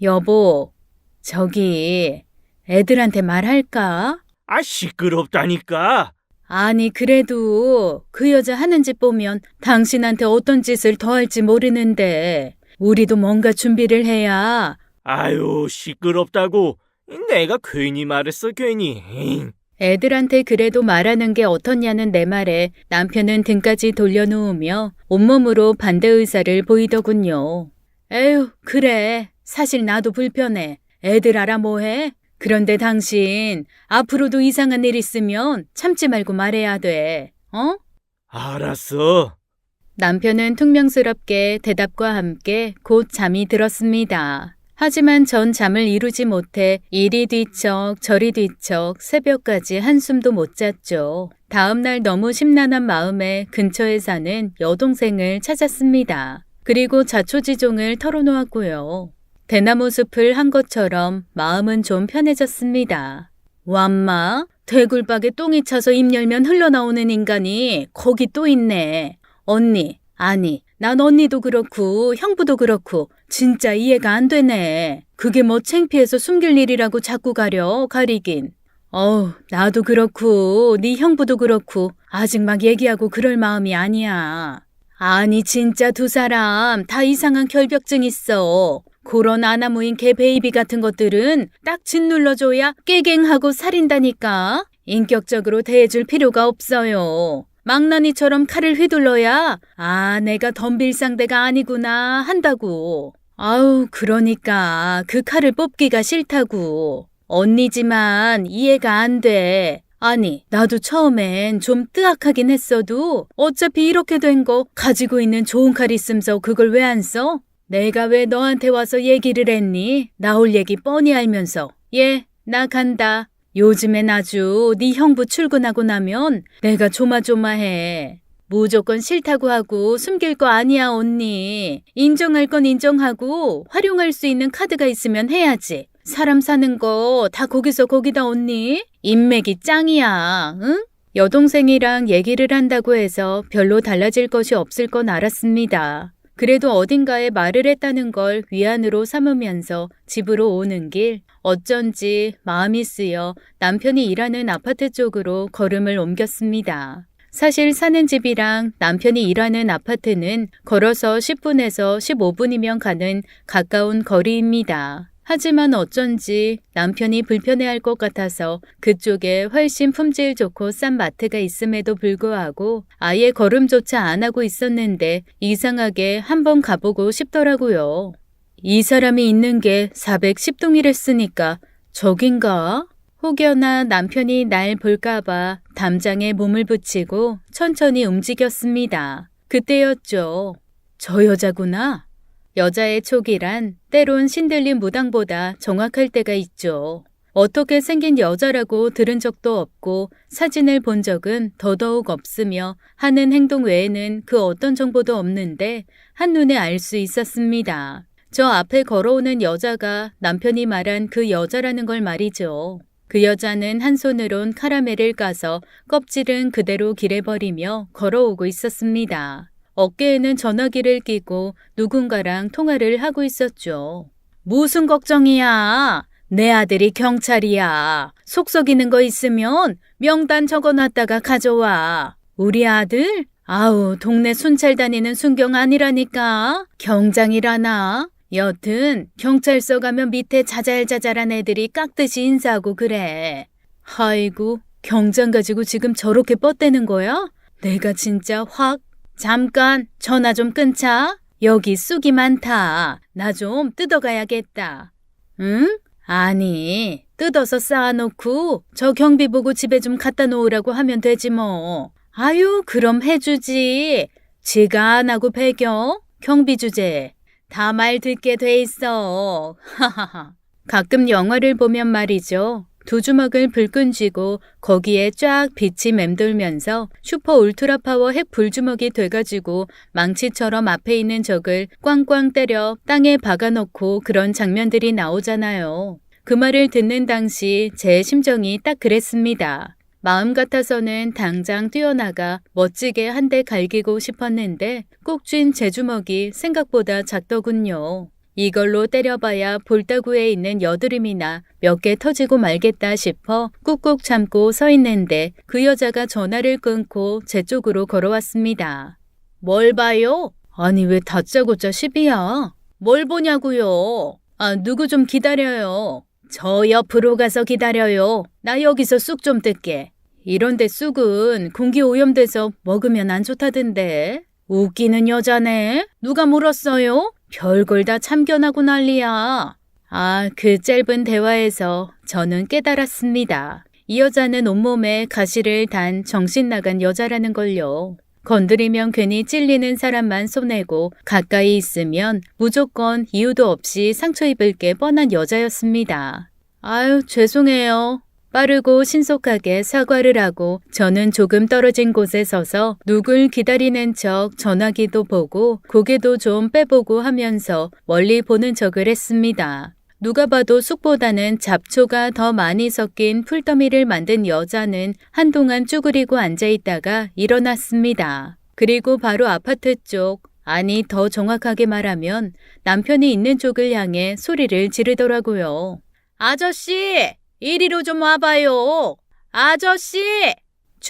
여보, 저기 애들한테 말할까? 시끄럽다니까. 아니 그래도 그 여자 하는 짓 보면 당신한테 어떤 짓을 더 할지 모르는데 우리도 뭔가 준비를 해야. 시끄럽다고. 내가 괜히 말했어, 괜히. 애들한테 그래도 말하는 게 어떻냐는 내 말에 남편은 등까지 돌려놓으며 온몸으로 반대 의사를 보이더군요. 에휴, 그래. 사실 나도 불편해. 애들 알아 뭐해? 그런데 당신 앞으로도 이상한 일 있으면 참지 말고 말해야 돼. 어? 알았어. 남편은 퉁명스럽게 대답과 함께 곧 잠이 들었습니다. 하지만 전 잠을 이루지 못해 이리 뒤척 저리 뒤척 새벽까지 한숨도 못 잤죠. 다음 날 너무 심란한 마음에 근처에 사는 여동생을 찾았습니다. 그리고 자초지종을 털어놓았고요. 대나무 숲을 한 것처럼 마음은 좀 편해졌습니다. 완마, 대굴박에 똥이 차서 입 열면 흘러나오는 인간이 거기 또 있네. 언니, 아니, 난 언니도 그렇고 형부도 그렇고 진짜 이해가 안 되네. 그게 뭐 창피해서 숨길 일이라고 자꾸 가리긴. 나도 그렇고 네 형부도 그렇고 아직 막 얘기하고 그럴 마음이 아니야. 아니 진짜 두 사람 다 이상한 결벽증 있어. 그런 아나무인 개 베이비 같은 것들은 딱 짓눌러줘야 깨갱하고 살인다니까. 인격적으로 대해줄 필요가 없어요. 망나니처럼 칼을 휘둘러야 내가 덤빌 상대가 아니구나 한다고. 아우 그러니까 그 칼을 뽑기가 싫다고. 언니지만 이해가 안 돼. 아니 나도 처음엔 좀 뜨악하긴 했어도 어차피 이렇게 된 거 가지고 있는 좋은 칼 있으면서 그걸 왜 안 써? 내가 왜 너한테 와서 얘기를 했니? 나올 얘기 뻔히 알면서. 나 간다. 요즘엔 아주 네 형부 출근하고 나면 내가 조마조마해. 무조건 싫다고 하고 숨길 거 아니야 언니. 인정할 건 인정하고 활용할 수 있는 카드가 있으면 해야지. 사람 사는 거 다 거기서 거기다 언니. 인맥이 짱이야. 응? 여동생이랑 얘기를 한다고 해서 별로 달라질 것이 없을 건 알았습니다. 그래도 어딘가에 말을 했다는 걸 위안으로 삼으면서 집으로 오는 길 어쩐지 마음이 쓰여 남편이 일하는 아파트 쪽으로 걸음을 옮겼습니다. 사실 사는 집이랑 남편이 일하는 아파트는 걸어서 10분에서 15분이면 가는 가까운 거리입니다. 하지만 어쩐지 남편이 불편해할 것 같아서 그쪽에 훨씬 품질 좋고 싼 마트가 있음에도 불구하고 아예 걸음조차 안 하고 있었는데 이상하게 한번 가보고 싶더라고요. 이 사람이 있는 게 410동이랬으니까 저긴가? 혹여나 남편이 날 볼까봐 담장에 몸을 붙이고 천천히 움직였습니다. 그때였죠. 저 여자구나. 여자의 촉이란 때론 신들린 무당보다 정확할 때가 있죠. 어떻게 생긴 여자라고 들은 적도 없고 사진을 본 적은 더더욱 없으며 하는 행동 외에는 그 어떤 정보도 없는데 한눈에 알 수 있었습니다. 저 앞에 걸어오는 여자가 남편이 말한 그 여자라는 걸 말이죠. 그 여자는 한 손으론 카라멜을 까서 껍질은 그대로 길에 버리며 걸어오고 있었습니다. 어깨에는 전화기를 끼고 누군가랑 통화를 하고 있었죠. 무슨 걱정이야? 내 아들이 경찰이야. 속 썩이는 거 있으면 명단 적어놨다가 가져와. 우리 아들? 아우, 동네 순찰 다니는 순경 아니라니까. 경장이라나? 여튼 경찰서 가면 밑에 자잘자잘한 애들이 깍듯이 인사하고 그래. 아이고, 경장 가지고 지금 저렇게 뻗대는 거야? 내가 진짜 확. 잠깐 전화 좀 끊자. 여기 쑥이 많다. 나 좀 뜯어가야겠다. 응? 아니 뜯어서 쌓아놓고 저 경비 보고 집에 좀 갖다 놓으라고 하면 되지 뭐. 아유 그럼 해주지. 지가 안 하고 배겨? 경비 주제. 다 말 듣게 돼 있어. 하하하. 가끔 영화를 보면 말이죠. 두 주먹을 불끈 쥐고 거기에 쫙 빛이 맴돌면서 슈퍼 울트라 파워 핵 불주먹이 돼가지고 망치처럼 앞에 있는 적을 꽝꽝 때려 땅에 박아놓고 그런 장면들이 나오잖아요. 그 말을 듣는 당시 제 심정이 딱 그랬습니다. 마음 같아서는 당장 뛰어나가 멋지게 한 대 갈기고 싶었는데 꼭 쥔 제 주먹이 생각보다 작더군요. 이걸로 때려봐야 볼따구에 있는 여드름이나 몇 개 터지고 말겠다 싶어 꾹꾹 참고 서 있는데 그 여자가 전화를 끊고 제 쪽으로 걸어왔습니다. 뭘 봐요? 아니 왜 다짜고짜 시비야? 뭘 보냐고요? 누구 좀 기다려요. 저 옆으로 가서 기다려요. 나 여기서 쑥 좀 뜯게. 이런데 쑥은 공기 오염돼서 먹으면 안 좋다던데. 웃기는 여자네. 누가 물었어요? 별걸 다 참견하고 난리야. 그 짧은 대화에서 저는 깨달았습니다. 이 여자는 온몸에 가시를 단 정신 나간 여자라는 걸요. 건드리면 괜히 찔리는 사람만 손해고 가까이 있으면 무조건 이유도 없이 상처 입을 게 뻔한 여자였습니다. 아유, 죄송해요. 빠르고 신속하게 사과를 하고 저는 조금 떨어진 곳에 서서 누굴 기다리는 척 전화기도 보고 고개도 좀 빼보고 하면서 멀리 보는 척을 했습니다. 누가 봐도 쑥보다는 잡초가 더 많이 섞인 풀더미를 만든 여자는 한동안 쭈그리고 앉아있다가 일어났습니다. 그리고 바로 아파트 쪽, 아니 더 정확하게 말하면 남편이 있는 쪽을 향해 소리를 지르더라고요. 아저씨! 이리로 좀 와봐요. 아저씨!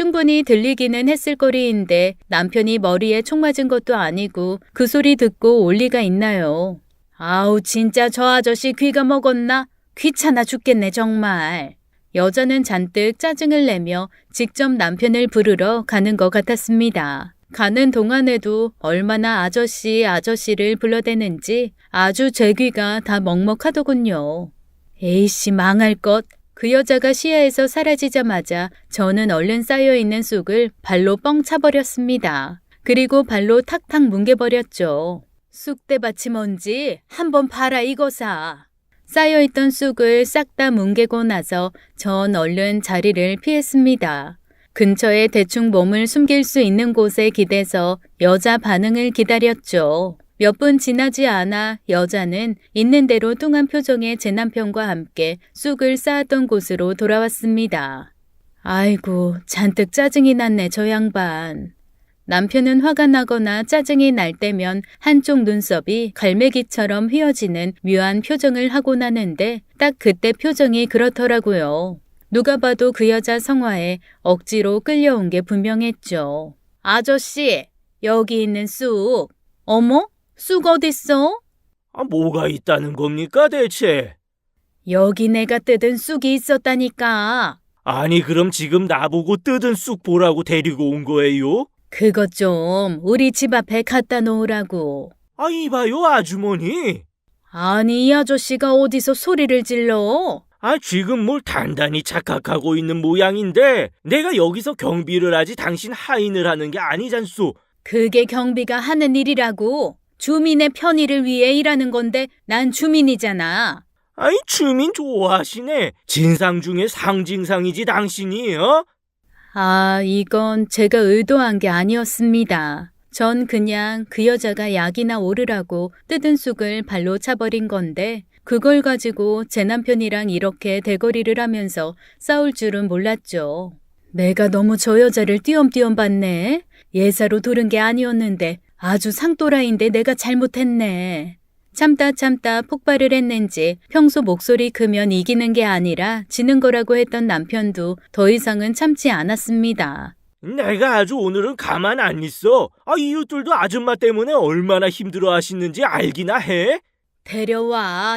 충분히 들리기는 했을 거리인데 남편이 머리에 총 맞은 것도 아니고 그 소리 듣고 올 리가 있나요? 아우 진짜 저 아저씨 귀가 먹었나? 귀찮아 죽겠네 정말. 여자는 잔뜩 짜증을 내며 직접 남편을 부르러 가는 것 같았습니다. 가는 동안에도 얼마나 아저씨를 불러대는지 아주 제 귀가 다 먹먹하더군요. 에이씨 망할 것. 그 여자가 시야에서 사라지자마자 저는 얼른 쌓여있는 쑥을 발로 뻥 차버렸습니다. 그리고 발로 탁탁 뭉개버렸죠. 쑥대밭이 뭔지 한번 봐라 이거사. 쌓여있던 쑥을 싹 다 뭉개고 나서 전 얼른 자리를 피했습니다. 근처에 대충 몸을 숨길 수 있는 곳에 기대서 여자 반응을 기다렸죠. 몇 분 지나지 않아 여자는 있는 대로 뚱한 표정의 제 남편과 함께 쑥을 쌓았던 곳으로 돌아왔습니다. 아이고, 잔뜩 짜증이 났네, 저 양반. 남편은 화가 나거나 짜증이 날 때면 한쪽 눈썹이 갈매기처럼 휘어지는 묘한 표정을 하고 나는데 딱 그때 표정이 그렇더라고요. 누가 봐도 그 여자 성화에 억지로 끌려온 게 분명했죠. 아저씨, 여기 있는 쑥. 어머? 쑥 어딨어? 뭐가 있다는 겁니까 대체? 여기 내가 뜯은 쑥이 있었다니까. 아니 그럼 지금 나보고 뜯은 쑥 보라고 데리고 온 거예요? 그것 좀 우리 집 앞에 갖다 놓으라고. 이봐요 아주머니. 아니 이 아저씨가 어디서 소리를 질러? 지금 뭘 단단히 착각하고 있는 모양인데 내가 여기서 경비를 하지 당신 하인을 하는 게 아니잖소. 그게 경비가 하는 일이라고. 주민의 편의를 위해 일하는 건데 난 주민이잖아. 주민 좋아하시네. 진상 중에 상징상이지 당신이. 이건 제가 의도한 게 아니었습니다. 전 그냥 그 여자가 약이나 오르라고 뜯은 쑥을 발로 차버린 건데 그걸 가지고 제 남편이랑 이렇게 대거리를 하면서 싸울 줄은 몰랐죠. 내가 너무 저 여자를 띄엄띄엄 봤네. 예사로 두른 게 아니었는데 아주 상또라인데 내가 잘못했네. 참다 폭발을 했는지 평소 목소리 크면 이기는 게 아니라 지는 거라고 했던 남편도 더 이상은 참지 않았습니다. 내가 아주 오늘은 가만 안 있어. 이웃들도 아줌마 때문에 얼마나 힘들어 하시는지 알기나 해?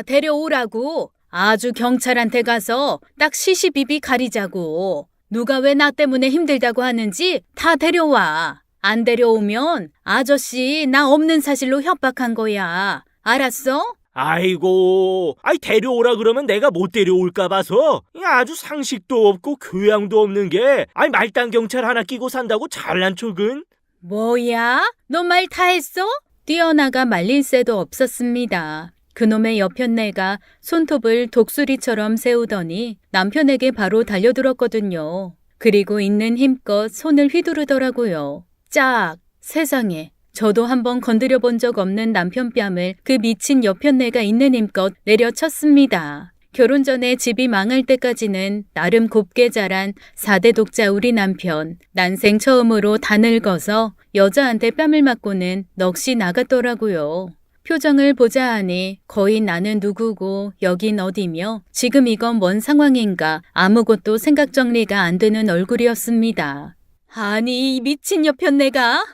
데려오라고. 아주 경찰한테 가서 딱 시시비비 가리자고. 누가 왜 나 때문에 힘들다고 하는지 다 데려와. 안 데려오면 아저씨 나 없는 사실로 협박한 거야. 알았어? 아이고, 데려오라 그러면 내가 못 데려올까 봐서 아주 상식도 없고 교양도 없는 게 말단 경찰 하나 끼고 산다고 잘난 척은? 뭐야? 너 말 다 했어? 뛰어나가 말릴 새도 없었습니다. 그놈의 여편네가 손톱을 독수리처럼 세우더니 남편에게 바로 달려들었거든요. 그리고 있는 힘껏 손을 휘두르더라고요. 짝! 세상에. 저도 한번 건드려 본 적 없는 남편 뺨을 그 미친 여편네가 있는 힘껏 내려쳤습니다. 결혼 전에 집이 망할 때까지는 나름 곱게 자란 4대 독자 우리 남편. 난생 처음으로 다 늙어서 여자한테 뺨을 맞고는 넋이 나갔더라고요. 표정을 보자 하니 거의 나는 누구고 여긴 어디며 지금 이건 뭔 상황인가 아무것도 생각 정리가 안 되는 얼굴이었습니다. 아니 이 미친 여편네가?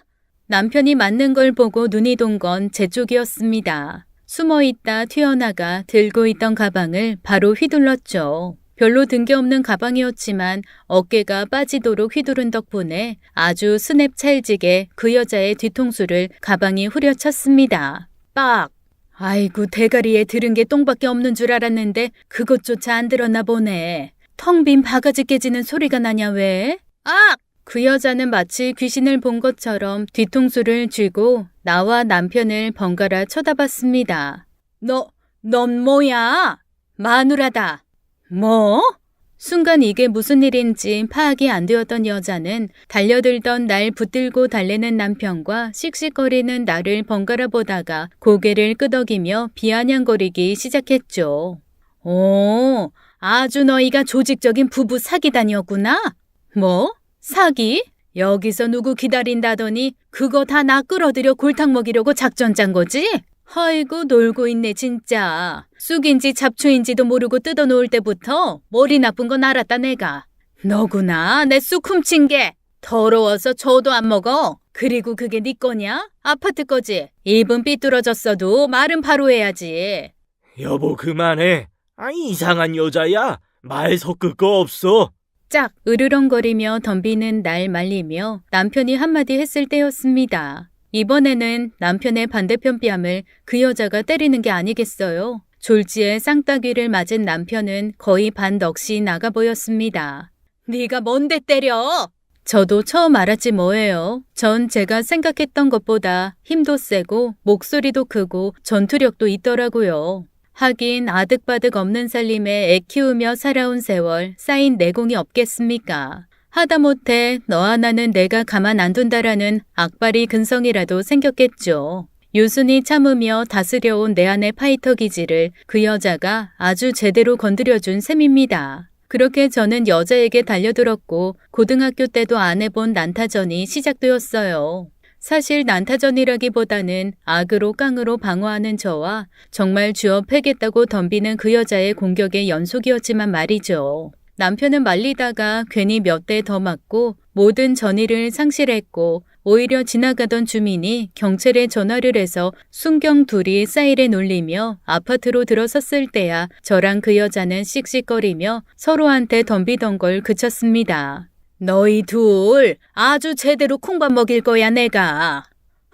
남편이 맞는 걸 보고 눈이 돈 건 제 쪽이었습니다. 숨어있다 튀어나가 들고 있던 가방을 바로 휘둘렀죠. 별로 든 게 없는 가방이었지만 어깨가 빠지도록 휘두른 덕분에 아주 스냅 찰지게 그 여자의 뒤통수를 가방이 후려쳤습니다. 빡! 아이고 대가리에 들은 게 똥밖에 없는 줄 알았는데 그것조차 안 들었나 보네. 텅 빈 바가지 깨지는 소리가 나냐 왜? 악! 그 여자는 마치 귀신을 본 것처럼 뒤통수를 쥐고 나와 남편을 번갈아 쳐다봤습니다. 넌 뭐야? 마누라다. 뭐? 순간 이게 무슨 일인지 파악이 안 되었던 여자는 달려들던 날 붙들고 달래는 남편과 씩씩거리는 나를 번갈아 보다가 고개를 끄덕이며 비아냥거리기 시작했죠. 오, 아주 너희가 조직적인 부부 사기단이었구나? 뭐? 사기? 여기서 누구 기다린다더니 그거 다 나 끌어들여 골탕 먹이려고 작전 짠 거지? 아이고 놀고 있네 진짜. 쑥인지 잡초인지도 모르고 뜯어놓을 때부터 머리 나쁜 건 알았다 내가. 너구나, 내 쑥 훔친 게. 더러워서 저도 안 먹어. 그리고 그게 네 거냐? 아파트 거지? 입은 삐뚤어졌어도 말은 바로 해야지. 여보, 그만해. 이상한 여자야. 말 섞을 거 없어. 짝 으르렁거리며 덤비는 날 말리며 남편이 한마디 했을 때였습니다. 이번에는 남편의 반대편 뺨을 그 여자가 때리는 게 아니겠어요. 졸지에 쌍따귀를 맞은 남편은 거의 반 넋이 나가 보였습니다. 네가 뭔데 때려? 저도 처음 알았지 뭐예요. 전 제가 생각했던 것보다 힘도 세고 목소리도 크고 전투력도 있더라고요. 하긴 아득바득 없는 살림에 애 키우며 살아온 세월 쌓인 내공이 없겠습니까? 하다못해 너 하나는 내가 가만 안 둔다라는 악바리 근성이라도 생겼겠죠. 유순히 참으며 다스려온 내 안의 파이터 기질을 그 여자가 아주 제대로 건드려준 셈입니다. 그렇게 저는 여자에게 달려들었고 고등학교 때도 안 해본 난타전이 시작되었어요. 사실 난타전이라기보다는 악으로 깡으로 방어하는 저와 정말 쥐어 패겠다고 덤비는 그 여자의 공격의 연속이었지만 말이죠. 남편은 말리다가 괜히 몇 대 더 맞고 모든 전의를 상실했고 오히려 지나가던 주민이 경찰에 전화를 해서 순경 둘이 사이렌 울리며 아파트로 들어섰을 때야 저랑 그 여자는 씩씩거리며 서로한테 덤비던 걸 그쳤습니다. 너희 둘 아주 제대로 콩밥 먹일 거야 내가.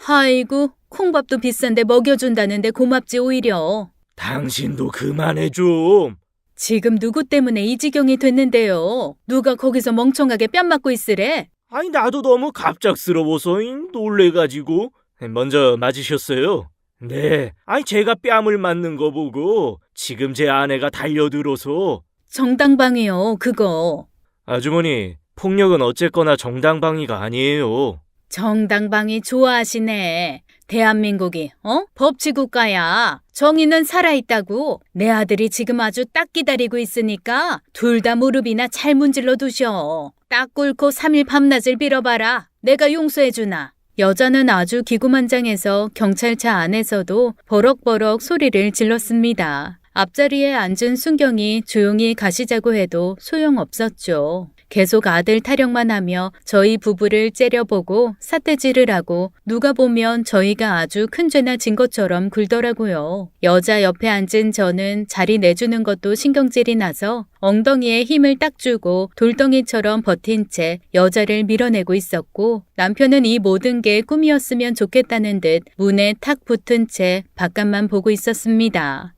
아이고 콩밥도 비싼데 먹여준다는데 고맙지 오히려. 당신도 그만해 좀. 지금 누구 때문에 이 지경이 됐는데요. 누가 거기서 멍청하게 뺨 맞고 있으래? 나도 너무 갑작스러워서 놀래가지고. 먼저 맞으셨어요? 네. 제가 뺨을 맞는 거 보고 지금 제 아내가 달려들어서. 정당방위요 그거. 아주머니, 폭력은 어쨌거나 정당방위가 아니에요. 정당방위 좋아하시네. 대한민국이 법치국가야. 정의는 살아있다고. 내 아들이 지금 아주 딱 기다리고 있으니까 둘 다 무릎이나 잘 문질러 두셔. 딱 꿇고 3일 밤낮을 빌어봐라. 내가 용서해주나. 여자는 아주 기구만장해서 경찰차 안에서도 버럭버럭 소리를 질렀습니다. 앞자리에 앉은 순경이 조용히 가시자고 해도 소용없었죠. 계속 아들 타령만 하며 저희 부부를 째려보고 삿대질을 하고 누가 보면 저희가 아주 큰 죄나 진 것처럼 굴더라고요. 여자 옆에 앉은 저는 자리 내주는 것도 신경질이 나서 엉덩이에 힘을 딱 주고 돌덩이처럼 버틴 채 여자를 밀어내고 있었고 남편은 이 모든 게 꿈이었으면 좋겠다는 듯 문에 탁 붙은 채 바깥만 보고 있었습니다.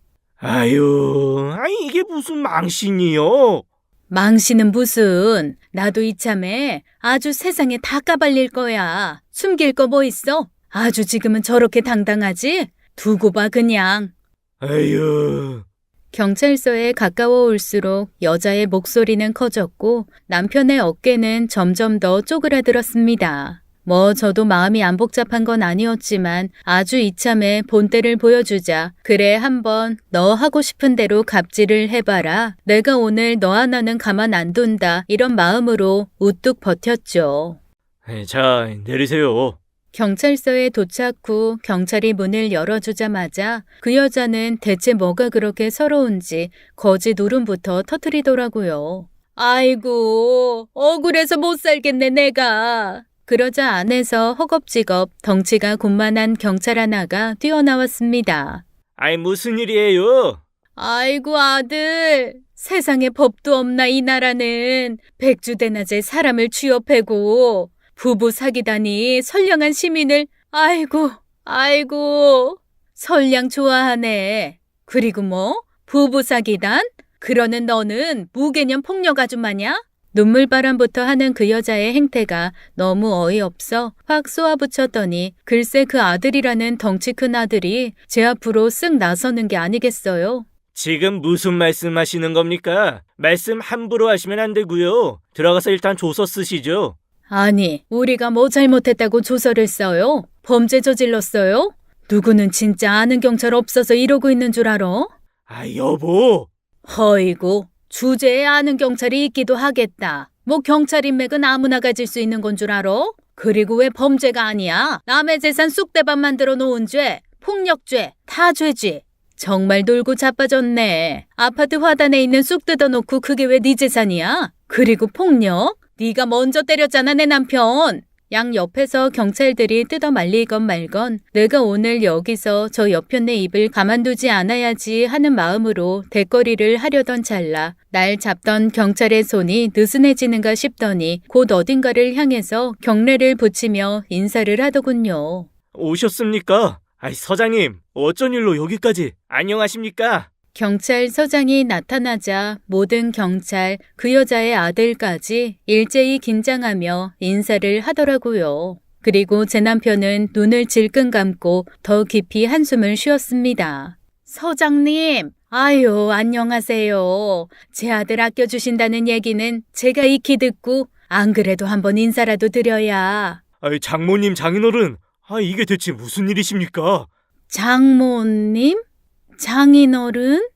이게 무슨 망신이요? 망신은 무슨. 나도 이참에 아주 세상에 다 까발릴 거야. 숨길 거 뭐 있어? 아주 지금은 저렇게 당당하지? 두고 봐 그냥. 아유. 경찰서에 가까워 올수록 여자의 목소리는 커졌고 남편의 어깨는 점점 더 쪼그라들었습니다. 저도 마음이 안 복잡한 건 아니었지만 아주 이참에 본때를 보여주자. 그래 한번 너 하고 싶은 대로 갑질을 해봐라. 내가 오늘 너 하나는 가만 안 둔다. 이런 마음으로 우뚝 버텼죠. 자, 내리세요. 경찰서에 도착 후 경찰이 문을 열어주자마자 그 여자는 대체 뭐가 그렇게 서러운지 거짓 울음부터 터뜨리더라고요. 아이고 억울해서 못 살겠네 내가. 그러자 안에서 허겁지겁 덩치가 곤만한 경찰 하나가 뛰어나왔습니다. 무슨 일이에요? 아이고 아들, 세상에 법도 없나 이 나라는. 백주대낮에 사람을 쥐어패고 부부 사귀다니 선량한 시민을. 아이고 선량 좋아하네. 그리고 부부 사귀단? 그러는 너는 무개념 폭력 아줌마냐? 눈물바람부터 하는 그 여자의 행태가 너무 어이없어 확 쏘아붙였더니 글쎄 그 아들이라는 덩치 큰 아들이 제 앞으로 쓱 나서는 게 아니겠어요. 지금 무슨 말씀하시는 겁니까? 말씀 함부로 하시면 안 되고요. 들어가서 일단 조서 쓰시죠. 아니, 우리가 뭐 잘못했다고 조서를 써요? 범죄 저질렀어요? 누구는 진짜 아는 경찰 없어서 이러고 있는 줄 알아? 여보. 허이고. 주제에 아는 경찰이 있기도 하겠다. 경찰 인맥은 아무나 가질 수 있는 건 줄 알아? 그리고 왜 범죄가 아니야? 남의 재산 쑥대밭 만들어 놓은 죄, 폭력죄, 다 죄지. 정말 놀고 자빠졌네. 아파트 화단에 있는 쑥 뜯어놓고 그게 왜 네 재산이야? 그리고 폭력? 네가 먼저 때렸잖아, 내 남편. 양 옆에서 경찰들이 뜯어 말리건 말건 내가 오늘 여기서 저 여편네 입을 가만두지 않아야지 하는 마음으로 대거리를 하려던 찰나 날 잡던 경찰의 손이 느슨해지는가 싶더니 곧 어딘가를 향해서 경례를 붙이며 인사를 하더군요. 오셨습니까? 아이, 서장님, 어쩐 일로 여기까지? 안녕하십니까? 경찰서장이 나타나자 모든 경찰, 그 여자의 아들까지 일제히 긴장하며 인사를 하더라고요. 그리고 제 남편은 눈을 질끈 감고 더 깊이 한숨을 쉬었습니다. 서장님, 아유, 안녕하세요. 제 아들 아껴주신다는 얘기는 제가 익히 듣고 안 그래도 한번 인사라도 드려야. 아이, 장모님, 장인어른, 이게 대체 무슨 일이십니까? 장모님? 장인어른?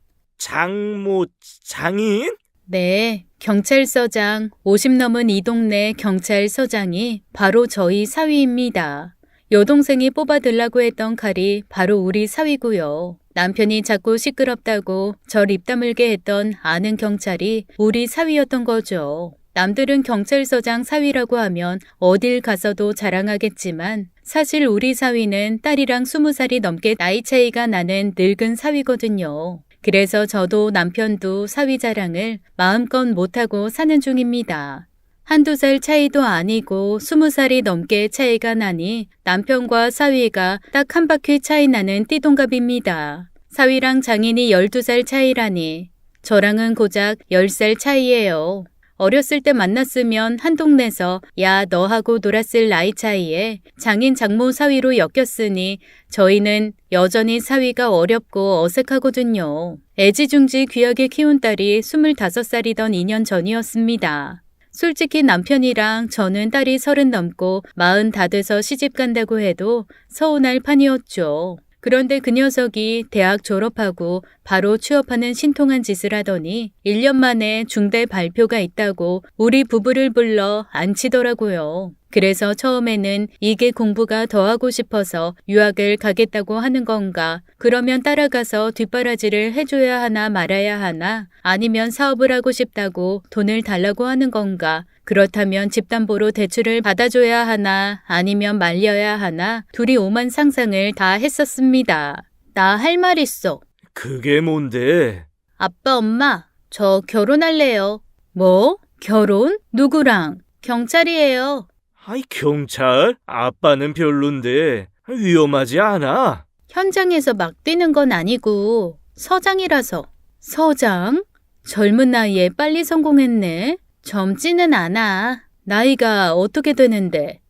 장인? 네, 경찰서장 50 넘은 이 동네 경찰서장이 바로 저희 사위입니다. 여동생이 뽑아들라고 했던 칼이 바로 우리 사위고요. 남편이 자꾸 시끄럽다고 절 입 다물게 했던 아는 경찰이 우리 사위였던 거죠. 남들은 경찰서장 사위라고 하면 어딜 가서도 자랑하겠지만 사실 우리 사위는 딸이랑 20살이 넘게 나이 차이가 나는 늙은 사위거든요. 그래서 저도 남편도 사위 자랑을 마음껏 못하고 사는 중입니다. 한두 살 차이도 아니고 20살이 넘게 차이가 나니 남편과 사위가 딱 한 바퀴 차이 나는 띠동갑입니다. 사위랑 장인이 12살 차이라니 저랑은 고작 10살 차이예요. 어렸을 때 만났으면 한 동네서 야 너하고 놀았을 나이 차이에 장인 장모 사위로 엮였으니 저희는 여전히 사위가 어렵고 어색하거든요. 애지중지 귀하게 키운 딸이 25살이던 2년 전이었습니다. 솔직히 남편이랑 저는 딸이 30 넘고 40 다 돼서 시집 간다고 해도 서운할 판이었죠. 그런데 그 녀석이 대학 졸업하고 바로 취업하는 신통한 짓을 하더니 1년 만에 중대 발표가 있다고 우리 부부를 불러 앉히더라고요. 그래서 처음에는 이게 공부가 더 하고 싶어서 유학을 가겠다고 하는 건가, 그러면 따라가서 뒷바라지를 해줘야 하나 말아야 하나, 아니면 사업을 하고 싶다고 돈을 달라고 하는 건가, 그렇다면 집담보로 대출을 받아줘야 하나 아니면 말려야 하나 둘이 오만 상상을 다 했었습니다. 나 할 말 있어. 그게 뭔데? 아빠, 엄마, 저 결혼할래요. 뭐? 결혼? 누구랑? 경찰이에요. 아이, 경찰? 아빠는 별론데 위험하지 않아? 현장에서 막 뛰는 건 아니고 서장이라서. 서장? 젊은 나이에 빨리 성공했네. 젊지는 않아. 나이가 어떻게 되는데?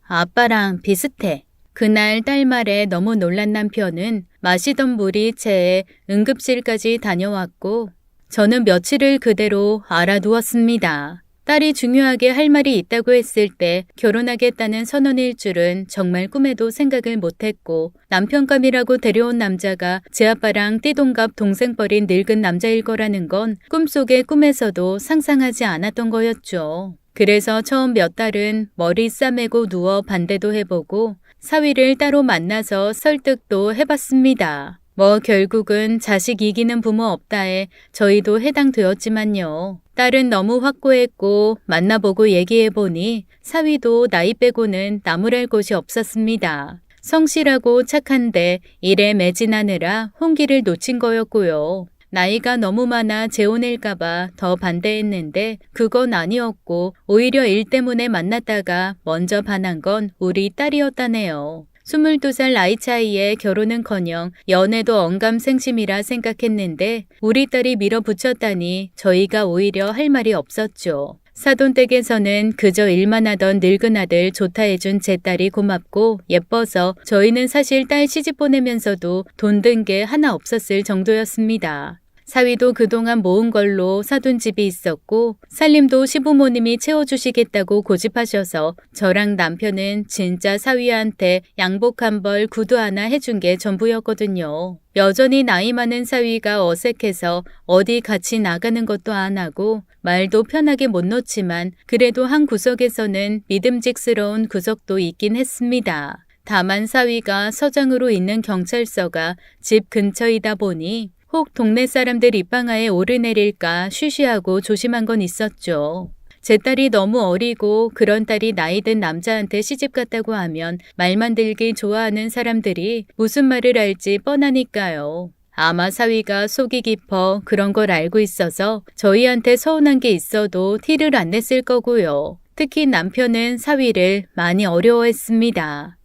아빠랑 비슷해. 그날 딸 말에 너무 놀란 남편은 마시던 물이 채에 응급실까지 다녀왔고 저는 며칠을 그대로 알아두었습니다. 딸이 중요하게 할 말이 있다고 했을 때 결혼하겠다는 선언일 줄은 정말 꿈에도 생각을 못했고 남편감이라고 데려온 남자가 제 아빠랑 띠동갑 동생뻘인 늙은 남자일 거라는 건 꿈속의 꿈에서도 상상하지 않았던 거였죠. 그래서 처음 몇 달은 머리 싸매고 누워 반대도 해보고 사위를 따로 만나서 설득도 해봤습니다. 뭐 결국은 자식 이기는 부모 없다에 저희도 해당되었지만요. 딸은 너무 확고했고 만나보고 얘기해보니 사위도 나이 빼고는 나무랄 곳이 없었습니다. 성실하고 착한데 일에 매진하느라 혼기를 놓친 거였고요. 나이가 너무 많아 재혼일까봐 더 반대했는데 그건 아니었고 오히려 일 때문에 만났다가 먼저 반한 건 우리 딸이었다네요. 22살 나이 차이에 결혼은커녕 연애도 언감생심이라 생각했는데 우리 딸이 밀어붙였다니 저희가 오히려 할 말이 없었죠. 사돈댁에서는 그저 일만 하던 늙은 아들 좋다 해준 제 딸이 고맙고 예뻐서 저희는 사실 딸 시집 보내면서도 돈 든 게 하나 없었을 정도였습니다. 사위도 그동안 모은 걸로 사둔 집이 있었고 살림도 시부모님이 채워주시겠다고 고집하셔서 저랑 남편은 진짜 사위한테 양복 한 벌 구두 하나 해준 게 전부였거든요. 여전히 나이 많은 사위가 어색해서 어디 같이 나가는 것도 안 하고 말도 편하게 못 놓지만 그래도 한 구석에서는 믿음직스러운 구석도 있긴 했습니다. 다만 사위가 서장으로 있는 경찰서가 집 근처이다 보니 혹 동네 사람들 입방아에 오르내릴까 쉬쉬하고 조심한 건 있었죠. 제 딸이 너무 어리고 그런 딸이 나이 든 남자한테 시집 갔다고 하면 말만 들기 좋아하는 사람들이 무슨 말을 할지 뻔하니까요. 아마 사위가 속이 깊어 그런 걸 알고 있어서 저희한테 서운한 게 있어도 티를 안 냈을 거고요. 특히 남편은 사위를 많이 어려워했습니다.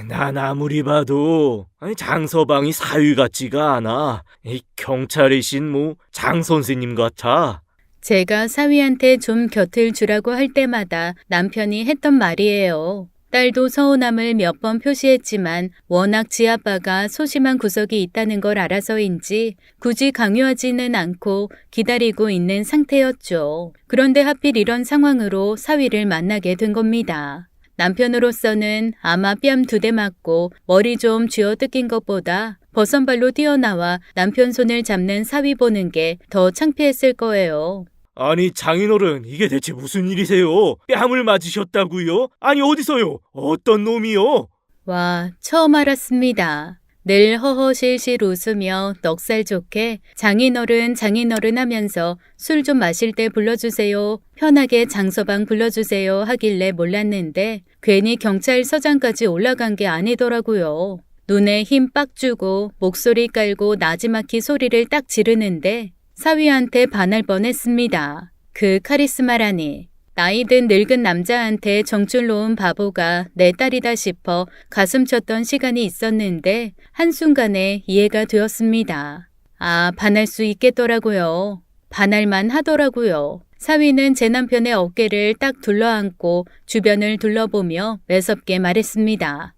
난 아무리 봐도 장서방이 사위 같지가 않아. 이 경찰이신 장 선생님 같아. 제가 사위한테 좀 곁을 주라고 할 때마다 남편이 했던 말이에요. 딸도 서운함을 몇 번 표시했지만 워낙 지아빠가 소심한 구석이 있다는 걸 알아서인지 굳이 강요하지는 않고 기다리고 있는 상태였죠. 그런데 하필 이런 상황으로 사위를 만나게 된 겁니다. 남편으로서는 아마 뺨 2대 맞고 머리 좀 쥐어뜯긴 것보다 버선발로 뛰어나와 남편 손을 잡는 사위 보는 게 더 창피했을 거예요. 아니 장인어른 이게 대체 무슨 일이세요? 뺨을 맞으셨다고요? 아니 어디서요? 어떤 놈이요? 와, 처음 알았습니다. 늘 허허실실 웃으며 넉살 좋게 장인어른 장인어른 하면서 술 좀 마실 때 불러주세요. 편하게 장서방 불러주세요 하길래 몰랐는데 괜히 경찰서장까지 올라간 게 아니더라고요. 눈에 힘 빡 주고 목소리 깔고 나지막히 소리를 딱 지르는데 사위한테 반할 뻔했습니다. 그 카리스마라니. 나이 든 늙은 남자한테 정줄 놓은 바보가 내 딸이다 싶어 가슴 쳤던 시간이 있었는데 한순간에 이해가 되었습니다. 아, 반할 수 있겠더라고요. 반할만 하더라고요. 사위는 제 남편의 어깨를 딱 둘러안고 주변을 둘러보며 매섭게 말했습니다.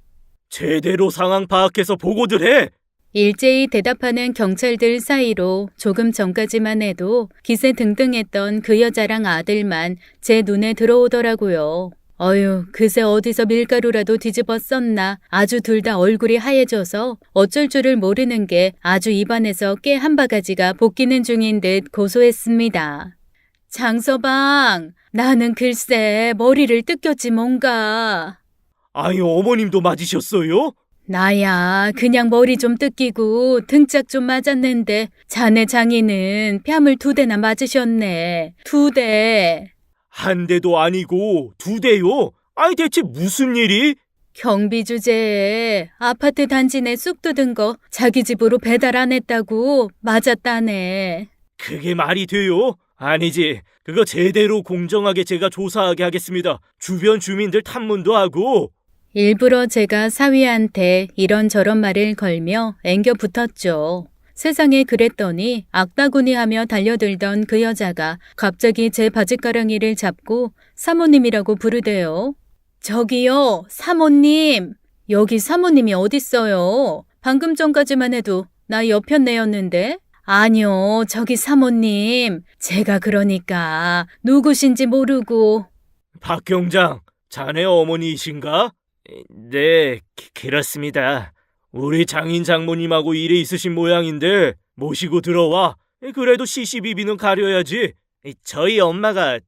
제대로 상황 파악해서 보고들 해. 일제히 대답하는 경찰들 사이로 조금 전까지만 해도 기세 등등했던 그 여자랑 아들만 제 눈에 들어오더라고요. 어휴, 그새 어디서 밀가루라도 뒤집어 썼나 아주 둘 다 얼굴이 하얘져서 어쩔 줄을 모르는 게 아주 입안에서 깨 한 바가지가 볶이는 중인 듯 고소했습니다. 장서방, 나는 글쎄 머리를 뜯겼지 뭔가. 아니 어머님도 맞으셨어요? 나야 그냥 머리 좀 뜯기고 등짝 좀 맞았는데 자네 장인은 뺨을 2대나 맞으셨네. 2대. 한 대도 아니고 2대요? 아니 대체 무슨 일이? 경비 주제에 아파트 단지 내 쑥 뜯은 거 자기 집으로 배달 안 했다고 맞았다네. 그게 말이 돼요? 아니지. 그거 제대로 공정하게 제가 조사하게 하겠습니다. 주변 주민들 탐문도 하고. 일부러 제가 사위한테 이런저런 말을 걸며 앵겨 붙었죠. 세상에 그랬더니 악다구니하며 달려들던 그 여자가 갑자기 제 바지가랑이를 잡고 사모님이라고 부르대요. 저기요, 사모님. 여기 사모님이 어딨어요? 방금 전까지만 해도 나 여편네였는데. 아니요, 저기 사모님. 제가 그러니까 누구신지 모르고. 박 경장, 자네 어머니이신가? 네, 그렇습니다. 우리 장인 장모님하고 일에 있으신 모양인데 모시고 들어와. 그래도 시시비비는 가려야지. 저희 엄마가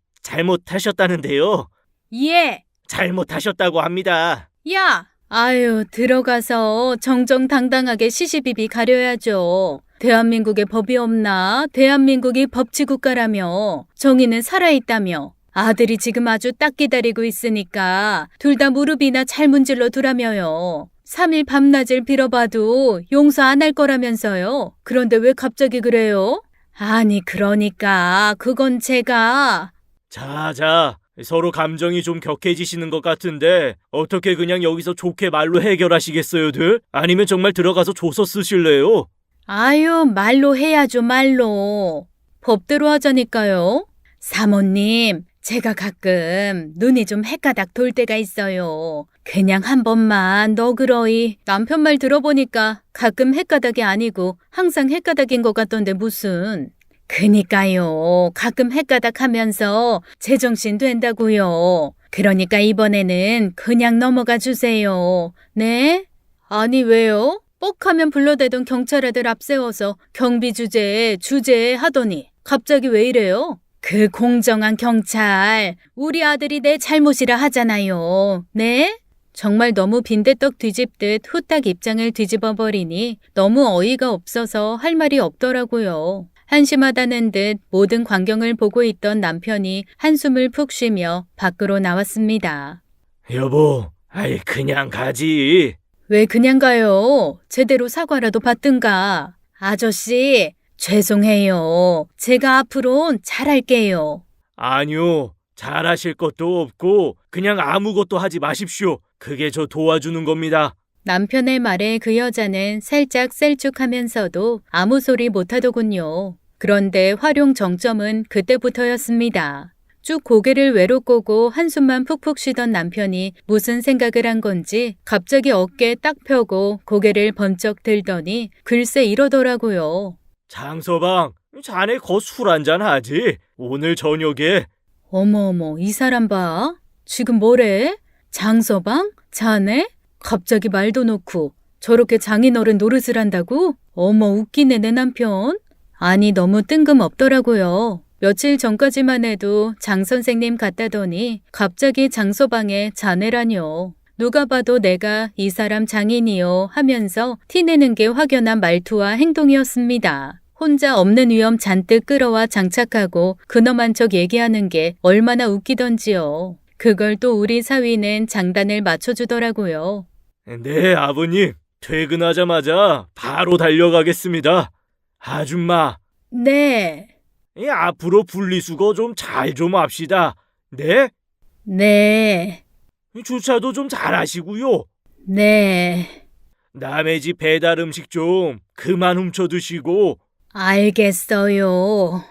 잘못하셨다는데요. 예. 잘못하셨다고 합니다. 야! 아유, 들어가서 정정당당하게 시시비비 가려야죠. 대한민국에 법이 없나? 대한민국이 법치국가라며. 정의는 살아있다며. 아들이 지금 아주 딱 기다리고 있으니까 둘 다 무릎이나 잘 문질러 두라며요. 3일 밤낮을 빌어봐도 용서 안 할 거라면서요. 그런데 왜 갑자기 그래요? 아니, 그러니까 그건 제가... 자, 서로 감정이 좀 격해지시는 것 같은데 어떻게 그냥 여기서 좋게 말로 해결하시겠어요들? 아니면 정말 들어가서 조서 쓰실래요? 아유, 말로 해야죠, 말로. 법대로 하자니까요. 사모님, 제가 가끔 눈이 좀 헷가닥 돌 때가 있어요. 그냥 한 번만 너그러이 남편 말 들어보니까 가끔 헷가닥이 아니고 항상 헷가닥인 것 같던데 무슨. 그니까요. 가끔 헷가닥 하면서 제정신 된다고요. 그러니까 이번에는 그냥 넘어가 주세요. 네? 아니 왜요? 뻑하면 불러대던 경찰애들 앞세워서 경비 주제에 하더니 갑자기 왜 이래요? 그 공정한 경찰, 우리 아들이 내 잘못이라 하잖아요. 네? 정말 너무 빈대떡 뒤집듯 후딱 입장을 뒤집어 버리니 너무 어이가 없어서 할 말이 없더라고요. 한심하다는 듯 모든 광경을 보고 있던 남편이 한숨을 푹 쉬며 밖으로 나왔습니다. 여보, 아이 그냥 가지. 왜 그냥 가요? 제대로 사과라도 받든가. 아저씨, 죄송해요. 제가 앞으론 잘할게요. 아니요, 잘하실 것도 없고 그냥 아무것도 하지 마십시오. 그게 저 도와주는 겁니다. 남편의 말에 그 여자는 살짝 셀쭉하면서도 아무 소리 못하더군요. 그런데 활용 정점은 그때부터였습니다. 쭉 고개를 외로 꼬고 한숨만 푹푹 쉬던 남편이 무슨 생각을 한 건지 갑자기 어깨 딱 펴고 고개를 번쩍 들더니 글쎄 이러더라고요. 장서방, 자네 거 술 한잔 하지? 오늘 저녁에. 어머어머, 이 사람 봐. 지금 뭐래? 장서방? 자네? 갑자기 말도 놓고 저렇게 장인어른 노릇을 한다고? 어머, 웃기네 내 남편. 아니, 너무 뜬금없더라고요. 며칠 전까지만 해도 장 선생님 같다더니 갑자기 장서방에 자네라뇨. 누가 봐도 내가 이 사람 장인이요 하면서 티내는 게 확연한 말투와 행동이었습니다. 혼자 없는 위험 잔뜩 끌어와 장착하고 근엄한 척 얘기하는 게 얼마나 웃기던지요. 그걸 또 우리 사위는 장단을 맞춰주더라고요. 네, 아버님. 퇴근하자마자 바로 달려가겠습니다. 아줌마, 네, 앞으로 분리수거 좀 잘 좀 합시다. 네? 네, 주차도 좀 잘하시고요. 네, 남의 집 배달 음식 좀 그만 훔쳐 드시고, 알겠어요.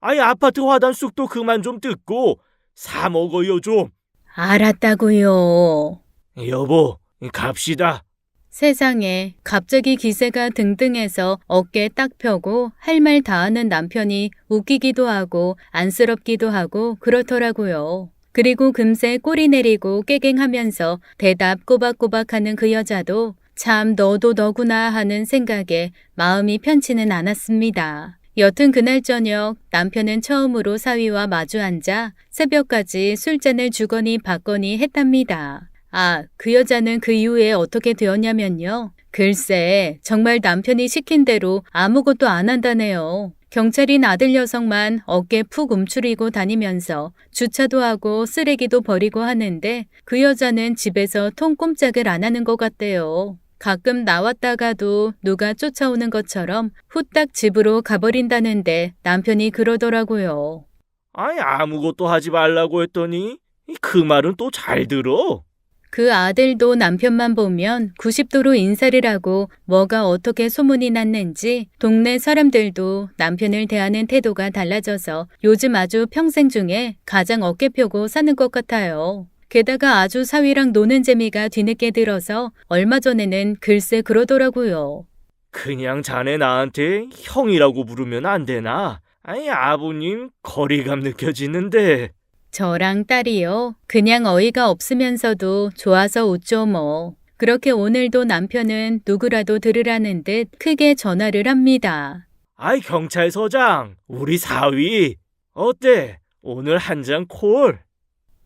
아이 아파트 화단쑥도 그만 좀 뜯고 사 먹어요 좀. 알았다고요. 여보, 갑시다. 세상에 갑자기 기세가 등등해서 어깨 딱 펴고 할 말 다 하는 남편이 웃기기도 하고 안쓰럽기도 하고 그렇더라고요. 그리고 금세 꼬리 내리고 깨갱하면서 대답 꼬박꼬박하는 그 여자도 참 너도 너구나 하는 생각에 마음이 편치는 않았습니다. 여튼 그날 저녁 남편은 처음으로 사위와 마주 앉아 새벽까지 술잔을 주거니 받거니 했답니다. 아, 그 여자는 그 이후에 어떻게 되었냐면요. 글쎄, 정말 남편이 시킨 대로 아무것도 안 한다네요. 경찰인 아들 녀석만 어깨 푹 움츠리고 다니면서 주차도 하고 쓰레기도 버리고 하는데 그 여자는 집에서 통 꼼짝을 안 하는 것 같대요. 가끔 나왔다가도 누가 쫓아오는 것처럼 후딱 집으로 가버린다는데 남편이 그러더라고요. 아이 아무것도 하지 말라고 했더니 그 말은 또 잘 들어. 그 아들도 남편만 보면 90도로 인사를 하고 뭐가 어떻게 소문이 났는지 동네 사람들도 남편을 대하는 태도가 달라져서 요즘 아주 평생 중에 가장 어깨 펴고 사는 것 같아요. 게다가 아주 사위랑 노는 재미가 뒤늦게 들어서 얼마 전에는 글쎄 그러더라고요. 그냥 자네 나한테 형이라고 부르면 안 되나? 아이 아버님 거리감 느껴지는데. 저랑 딸이요. 그냥 어이가 없으면서도 좋아서 웃죠 뭐. 그렇게 오늘도 남편은 누구라도 들으라는 듯 크게 전화를 합니다. 아이 경찰서장, 우리 사위. 어때? 오늘 한 잔 콜?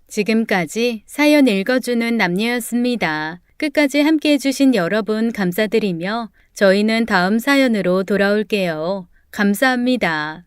지금까지 사연 읽어주는 남녀였습니다. 끝까지 함께 해주신 여러분 감사드리며 저희는 다음 사연으로 돌아올게요. 감사합니다.